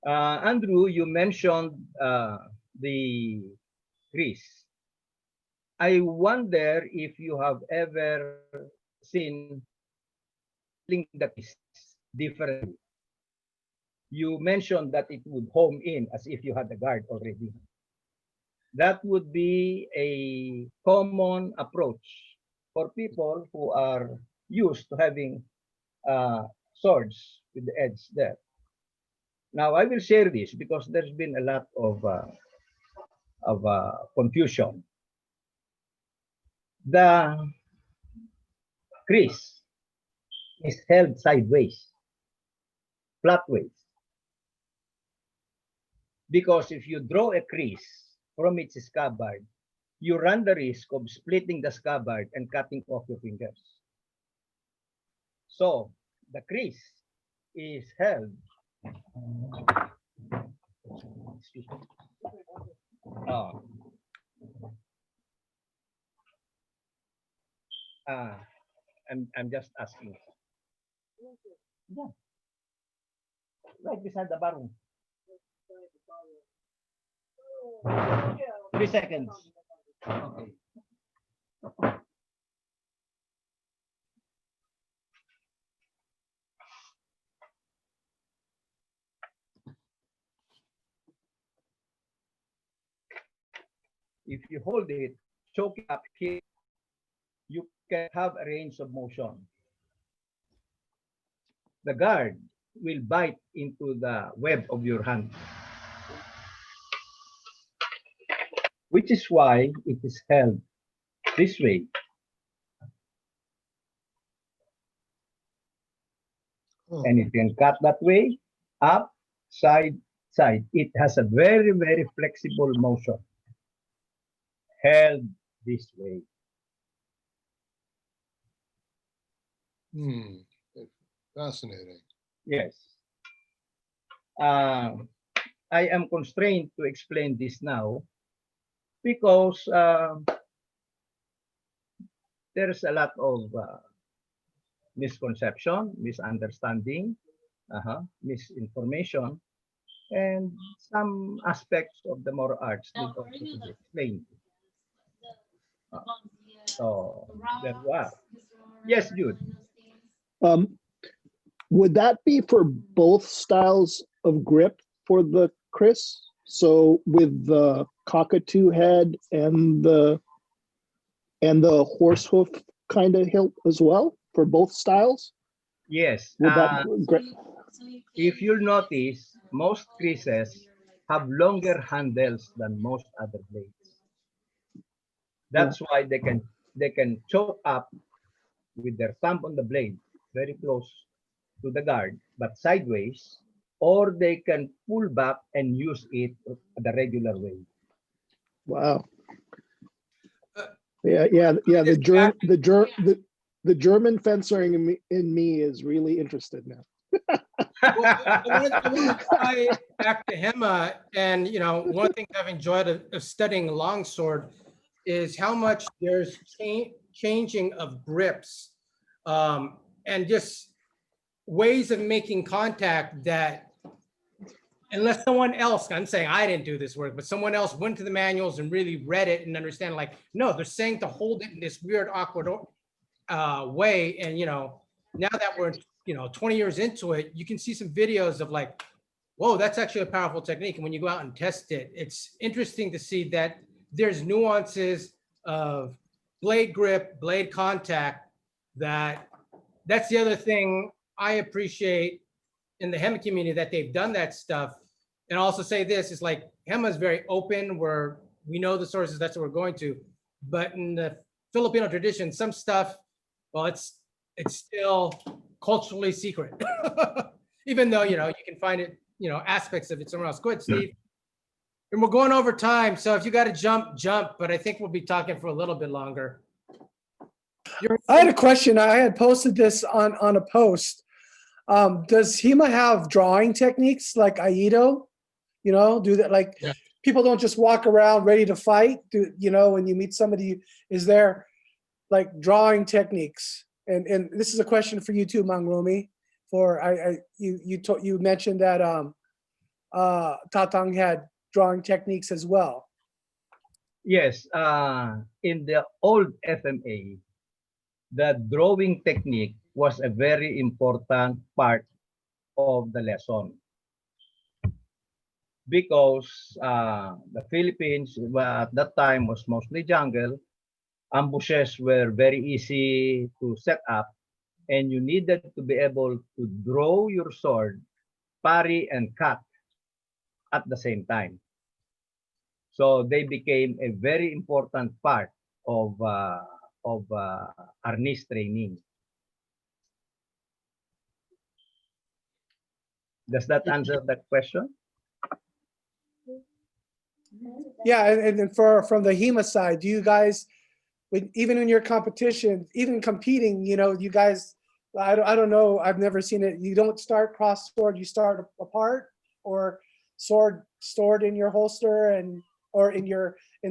Andrew, you mentioned the grease. I wonder if you have ever seen the grease differently. You mentioned that it would home in as if you had the guard already. That would be a common approach for people who are used to having swords with the edge there. Now, I will share this because there's been a lot of confusion. The crease is held sideways, flatways. Because if you draw a crease from its scabbard, you run the risk of splitting the scabbard and cutting off your fingers. So the crease is held. Excuse me. I'm just asking. Yeah. Right beside the barrel. 3 seconds. Okay. If you hold it, choke it up here, you can have a range of motion. The guard will bite into the web of your hand, which is why it is held this way. And you can cut that way, up, side, side. It has a very, very flexible motion, held this way. Fascinating. Yes. I am constrained to explain this now because there's a lot of misconception, misunderstanding, misinformation, and some aspects of the moral arts need also to be explained. So there you are. Yes, Jude. Would that be for both styles of grip for the Chris? So with the cockatoo head and the horse hoof kind of hilt as well for both styles? Yes. Would that if you'll notice, most creases have longer handles than most other blades. That's why they can choke up with their thumb on the blade very close to the guard, but sideways, or they can pull back and use it the regular way. Wow. Yeah. The German fencer in me is really interested now. Well, I want to tie back to Hema, and one thing I've enjoyed of studying longsword is how much there's changing of grips, and just ways of making contact that, unless someone else, I'm saying I didn't do this work, but someone else went to the manuals and really read it and understand, like, no, they're saying to hold it in this weird, awkward way. And, now that we're, 20 years into it, you can see some videos of like, whoa, that's actually a powerful technique. And when you go out and test it, it's interesting to see that there's nuances of blade grip, blade contact. That's the other thing I appreciate in the Hema community, that they've done that stuff. And also say this is like, Hema is very open, where we know the sources, that's what we're going to. But in the Filipino tradition, some stuff, well, it's still culturally secret, even though, you can find it, aspects of it somewhere else. Go ahead, Steve. And we're going over time, so if you got to jump, but I think we'll be talking for a little bit longer. I had a question. I had posted this on a post. Does Hema have drawing techniques like Aikido? Do that, like people don't just walk around ready to fight. When you meet somebody, is there like drawing techniques? And this is a question for you too, Mang Romy. You mentioned that Tatang had drawing techniques as well. Yes, in the old FMA, the drawing technique was a very important part of the lesson, because the Philippines at that time was mostly jungle. Ambushes were very easy to set up, and you needed to be able to draw your sword, parry, and cut at the same time. So they became a very important part of harness training. Does that answer that question? Yeah, and then from the Hema side, do you guys, even in your competition, even competing, you guys, I don't know, I've never seen it. You don't start cross sword, you start apart, or sword stored in your holster or in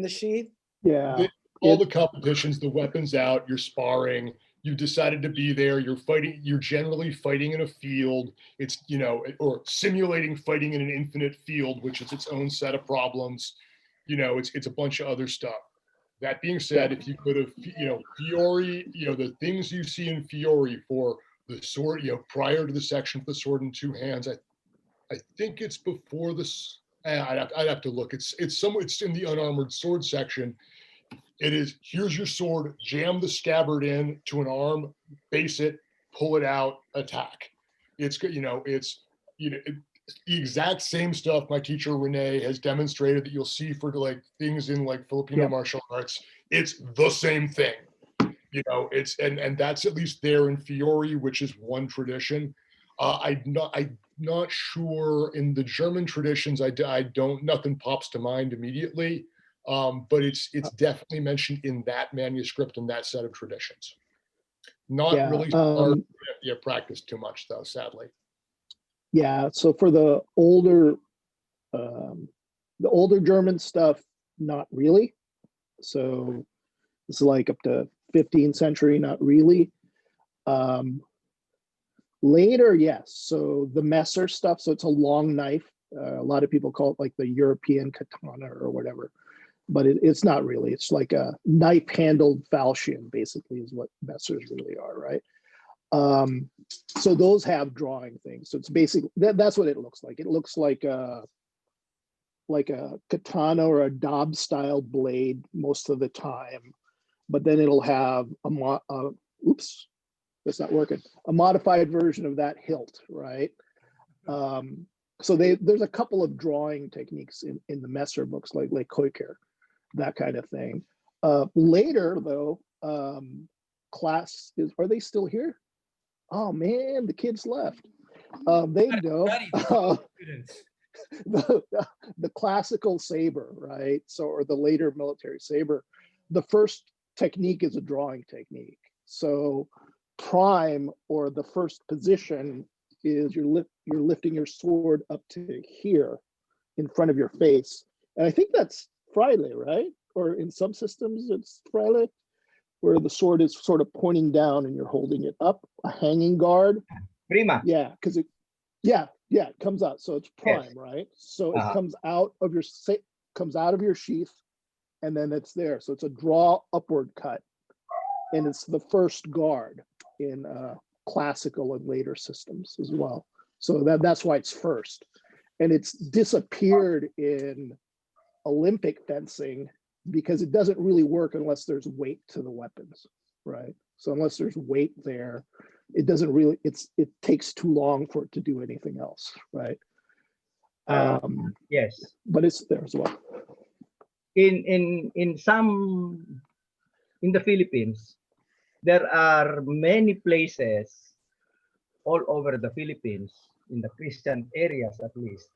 the sheath? Yeah. All the competitions, the weapons out, you're sparring, you decided to be there, you're fighting, you're generally fighting in a field. It's, or simulating fighting in an infinite field, which is its own set of problems. It's a bunch of other stuff. That being said, if you could have, Fiore, the things you see in Fiore for the sword, prior to the section for the sword in two hands, I think it's before this. I'd have to look. It's in the unarmored sword section. It is, here's your sword, jam the scabbard in to an arm, base it, pull it out, attack. It's the exact same stuff my teacher Renee has demonstrated that you'll see for like things in like Filipino martial arts. It's the same thing. It's and that's at least there in Fiore, which is one tradition. I'm not sure in the German traditions. I don't, nothing pops to mind immediately. But it's definitely mentioned in that manuscript and that set of traditions. Not really practiced too much though, sadly. Yeah, so for the older German stuff, not really. So it's like up to 15th century, not really. Later, yes. So the Messer stuff, so it's a long knife. A lot of people call it like the European katana or whatever, but it's not really. It's like a knife-handled falchion, basically, is what Messers really are, right? So those have drawing things. So it's basically that's what it looks like. It looks like a katana or a Dob style blade most of the time, but then it'll have oops, that's not working. A modified version of that hilt, right? So there's a couple of drawing techniques in the Messer books, like Koiker, that kind of thing. Later though, class are they still here? Oh man, the kids left. They know the classical saber, right? So, or the later military saber. The first technique is a drawing technique. So prime, or the first position, is you're lifting your sword up to here in front of your face. And I think that's Fraile, right? Or in some systems it's Fraile, where the sword is sort of pointing down and you're holding it up, a hanging guard. Prima. Yeah, because it comes out. So it's prime, yes. Right? So it comes out of your sheath, and then it's there. So it's a draw upward cut, and it's the first guard in classical and later systems as well. So that's why it's first, and it's disappeared in Olympic fencing because it doesn't really work unless there's weight to the weapons, right? So unless there's weight there, it doesn't really, it takes too long for it to do anything else, right? Yes, but it's there as well. In the Philippines, there are many places all over the Philippines, in the Christian areas at least,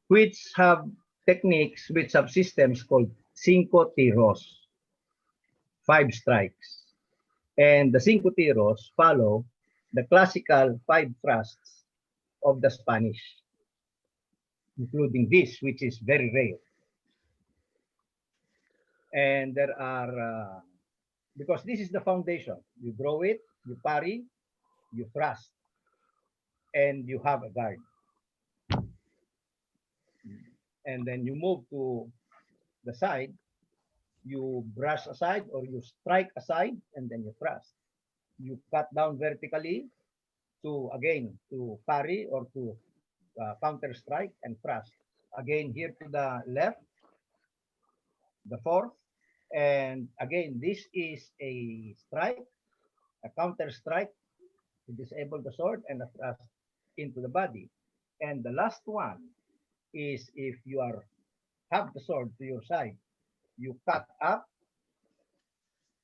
which have techniques, which have systems called cinco tiros, 5 strikes. And the cinco tiros follow the classical 5 thrusts of the Spanish, including this, which is very rare. And there are, because this is the foundation, you draw it, you parry, you thrust, and you have a guard. And then you move to the side, you brush aside or you strike aside, and then you thrust. You cut down vertically to, again, to parry or to counter strike and thrust. Again, here to the left, the fourth. And again, this is a strike, a counter strike to disable the sword, and a thrust into the body. And the last one is if you have the sword to your side, you cut up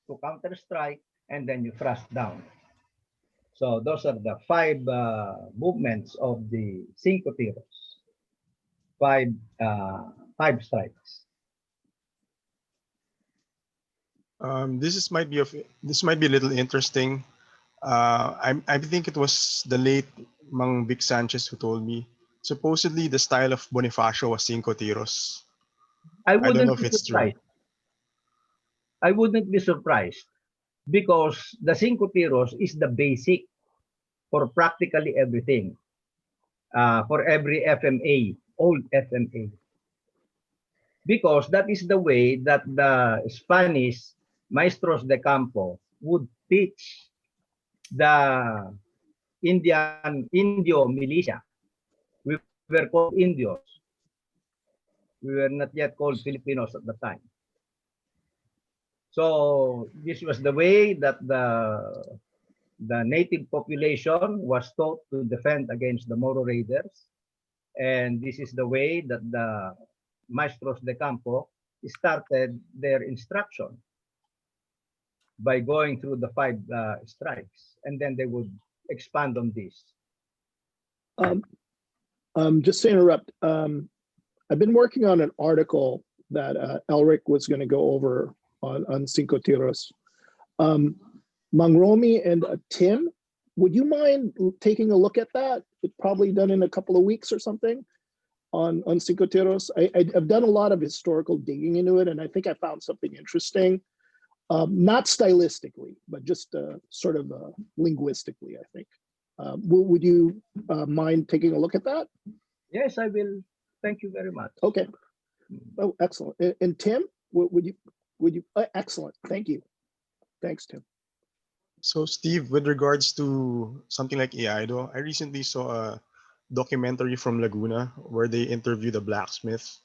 to counter strike, and then you thrust down. So those are the 5 movements of the cinco tiros, 5 strikes. This might be a little interesting. I think it was the late Mang Vic Sanchez who told me. Supposedly, the style of Bonifacio was cinco tiros. I I don't know wouldn't if be it's true. surprised. I wouldn't be surprised because the cinco tiros is the basic for practically everything. For every FMA, old FMA. Because that is the way that the Spanish maestros de campo would teach the Indio militia. We were called Indios. We were not yet called Filipinos at the time. So this was the way that the native population was taught to defend against the Moro raiders. And this is the way that the maestros de campo started their instruction by going through the 5 strikes. And then they would expand on this. Just to interrupt, I've been working on an article that Elric was going to go over on Cinco Tiros. Mang Romy and Tim, would you mind taking a look at that? It's probably done in a couple of weeks or something on Cinco Tiros. I've done a lot of historical digging into it, and I think I found something interesting. Not stylistically, but just sort of linguistically, I think. Would you mind taking a look at that? Yes, I will. Thank you very much. Okay. Oh, excellent. And Tim, would you? Excellent. Thank you. Thanks, Tim. So, Steve, with regards to something like Iaido, I recently saw a documentary from Laguna where they interviewed a blacksmith,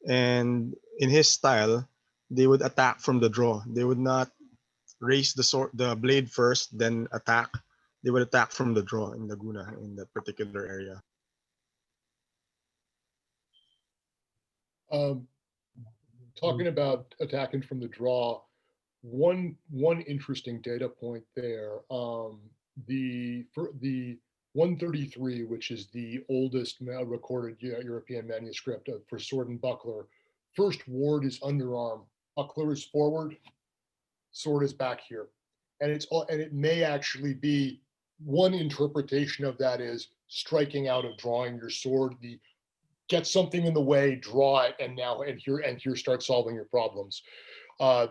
and in his style, they would attack from the draw. They would not raise the blade first, then attack. They would attack from the draw in Laguna in that particular area. Talking about attacking from the draw, one interesting data point there. The 133, which is the oldest recorded European manuscript for sword and buckler, first ward is underarm, buckler is forward, sword is back here, and it may actually be one interpretation of that is striking out of drawing your sword. Get something in the way, draw it, and here start solving your problems.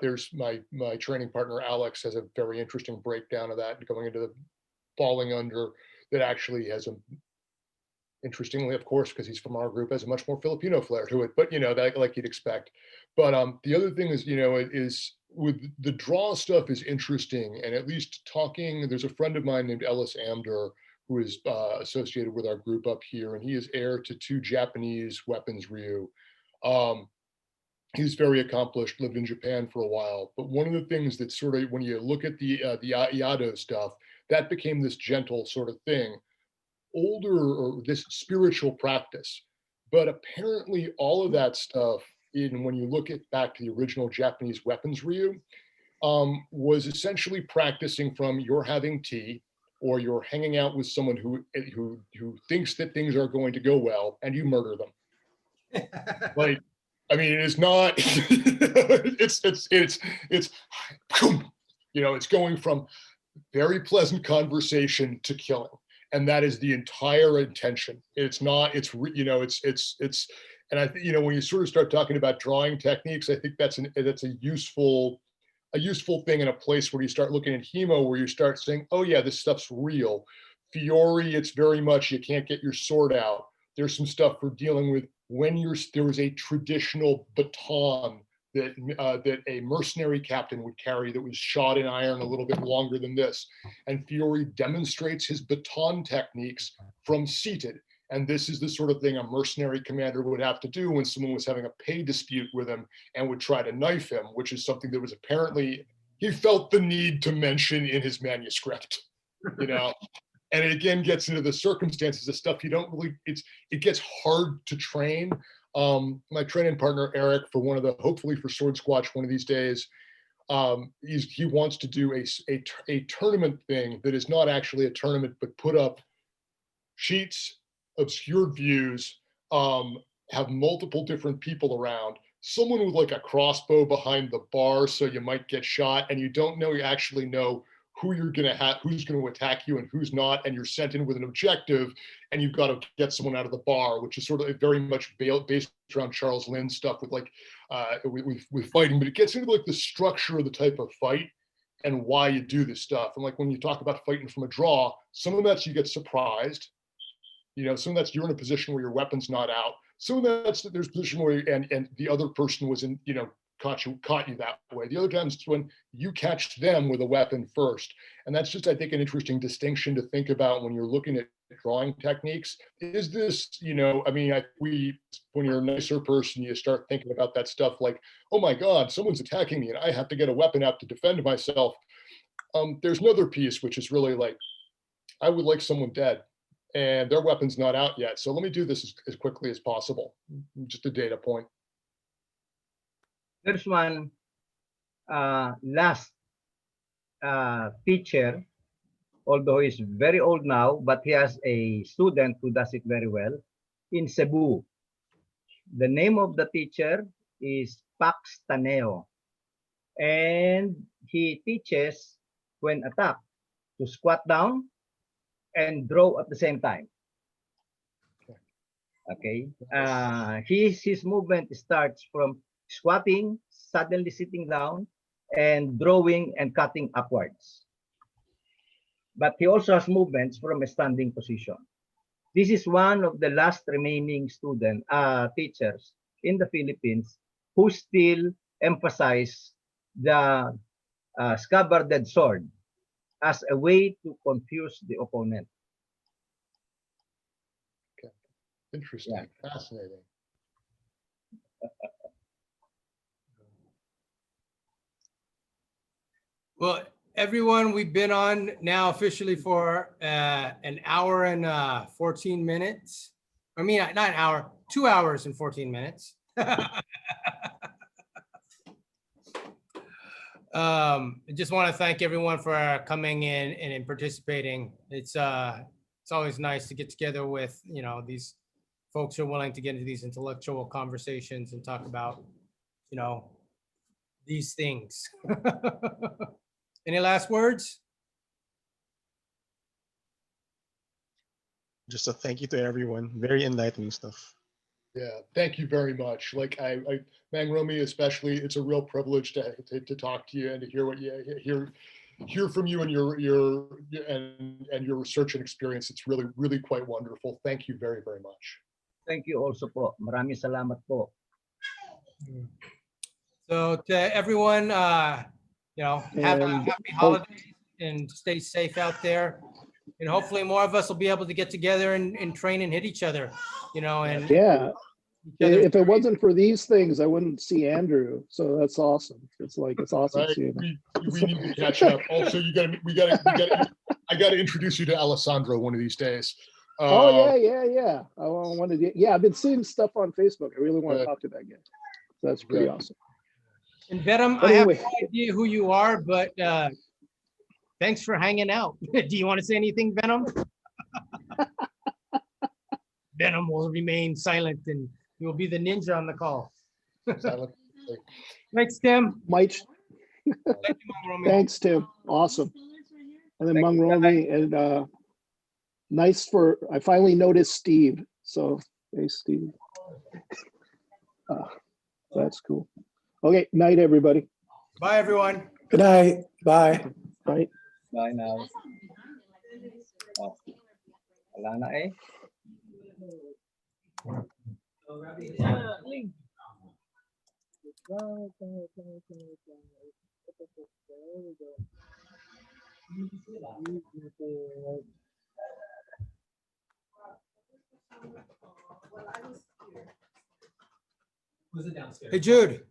There's my training partner Alex has a very interesting breakdown of that going into the falling under that actually has a, interestingly, of course, because he's from our group, has a much more Filipino flair to it, but that like you'd expect. But the other thing is, is with the draw stuff is interesting, and at least talking, there's a friend of mine named Ellis Amder who is associated with our group up here, and he is heir to 2 Japanese weapons ryu. He's very accomplished, lived in Japan for a while. But one of the things that sort of, when you look at the Iaido stuff, that became this gentle sort of thing, older, or this spiritual practice. But apparently all of that stuff, when you look back to the original Japanese weapons ryu, was essentially practicing from you're having tea, or you're hanging out with someone who thinks that things are going to go well, and you murder them. Like, I mean, it is not. it's you know, it's going from very pleasant conversation to killing, and that is the entire intention. It's not. It's you know. It's. And I think, you know, when you sort of start talking about drawing techniques, I think that's a useful thing in a place where you start looking at Hema, where you start saying, oh yeah, this stuff's real. Fiori, it's very much, you can't get your sword out. There's some stuff for dealing with when there was a traditional baton that a mercenary captain would carry that was shod in iron a little bit longer than this. And Fiori demonstrates his baton techniques from seated. And this is the sort of thing a mercenary commander would have to do when someone was having a pay dispute with him and would try to knife him, which is something that was apparently, he felt the need to mention in his manuscript, you know? And it again gets into the circumstances of stuff you don't really, it gets hard to train. My training partner, Eric, for one of the, hopefully for Sword Squatch one of these days, he wants to do a tournament thing that is not actually a tournament, but put up sheets, obscured views, have multiple different people around, someone with like a crossbow behind the bar so you might get shot, and you don't know, you actually know who you're gonna have, who's gonna attack you and who's not, and you're sent in with an objective, and you've got to get someone out of the bar, which is sort of very much based around Charles Lynn stuff with like with fighting, but it gets into like the structure of the type of fight and why you do this stuff. And like when you talk about fighting from a draw, some of that's you get surprised. You know, some of that's you're in a position where your weapon's not out. Some of that's there's a position where and the other person was in, you know, caught you that way. The other times it's when you catch them with a weapon first. And that's just, I think, an interesting distinction to think about when you're looking at drawing techniques. Is this, you know, I mean, when you're a nicer person, you start thinking about that stuff like, oh my God, someone's attacking me and I have to get a weapon out to defend myself. There's another piece, which is really like, I would like someone dead, and their weapon's not out yet. So let me do this as quickly as possible. Just a data point. There's one last teacher, although he's very old now, but he has a student who does it very well in Cebu. The name of the teacher is Pax Taneo, and he teaches when attacked to squat down and draw at the same time. Okay. His movement starts from squatting, suddenly sitting down, and drawing and cutting upwards. But he also has movements from a standing position. This is one of the last remaining teachers in the Philippines who still emphasize the scabbarded sword as a way to confuse the opponent. Okay. Interesting. Yeah. Fascinating. Well, everyone, we've been on now officially for an hour and 14 minutes. I mean, not an hour, 2 hours and 14 minutes. I just want to thank everyone for coming in and participating. It's always nice to get together with, you know, these folks who are willing to get into these intellectual conversations and talk about, you know, these things. Any last words? Just a thank you to everyone. Very enlightening stuff. Yeah, thank you very much. Like Mang Romy especially, it's a real privilege to talk to you and to hear what you hear from you and your research and experience. It's really quite wonderful. Thank you very much. Thank you also po. Maraming salamat po. So to everyone, you know, have a happy holiday and stay safe out there. And hopefully more of us will be able to get together and train and hit each other, you know, and yeah. If it wasn't for these things, I wouldn't see Andrew. So that's awesome. It's awesome right. seeing him. We need to catch up. Also, I gotta introduce you to Alessandro one of these days. Oh yeah. I've been seeing stuff on Facebook. I really want to talk to that guy. So that's pretty awesome. And Vedam, Anyway. I have no idea who you are, but Thanks for hanging out. Do you want to say anything, Venom? Venom will remain silent and he will be the ninja on the call. Silent. Thanks, Tim. Mike, Thank you, Mang Romy. thanks, Tim. Awesome. And then Thank Mang you, Romy, and I finally noticed Steve. So, hey, Steve. That's cool. Okay, night, everybody. Bye, everyone. Good night. Bye. Bye. Bye now. Oh, wala na eh. Hey, Jude.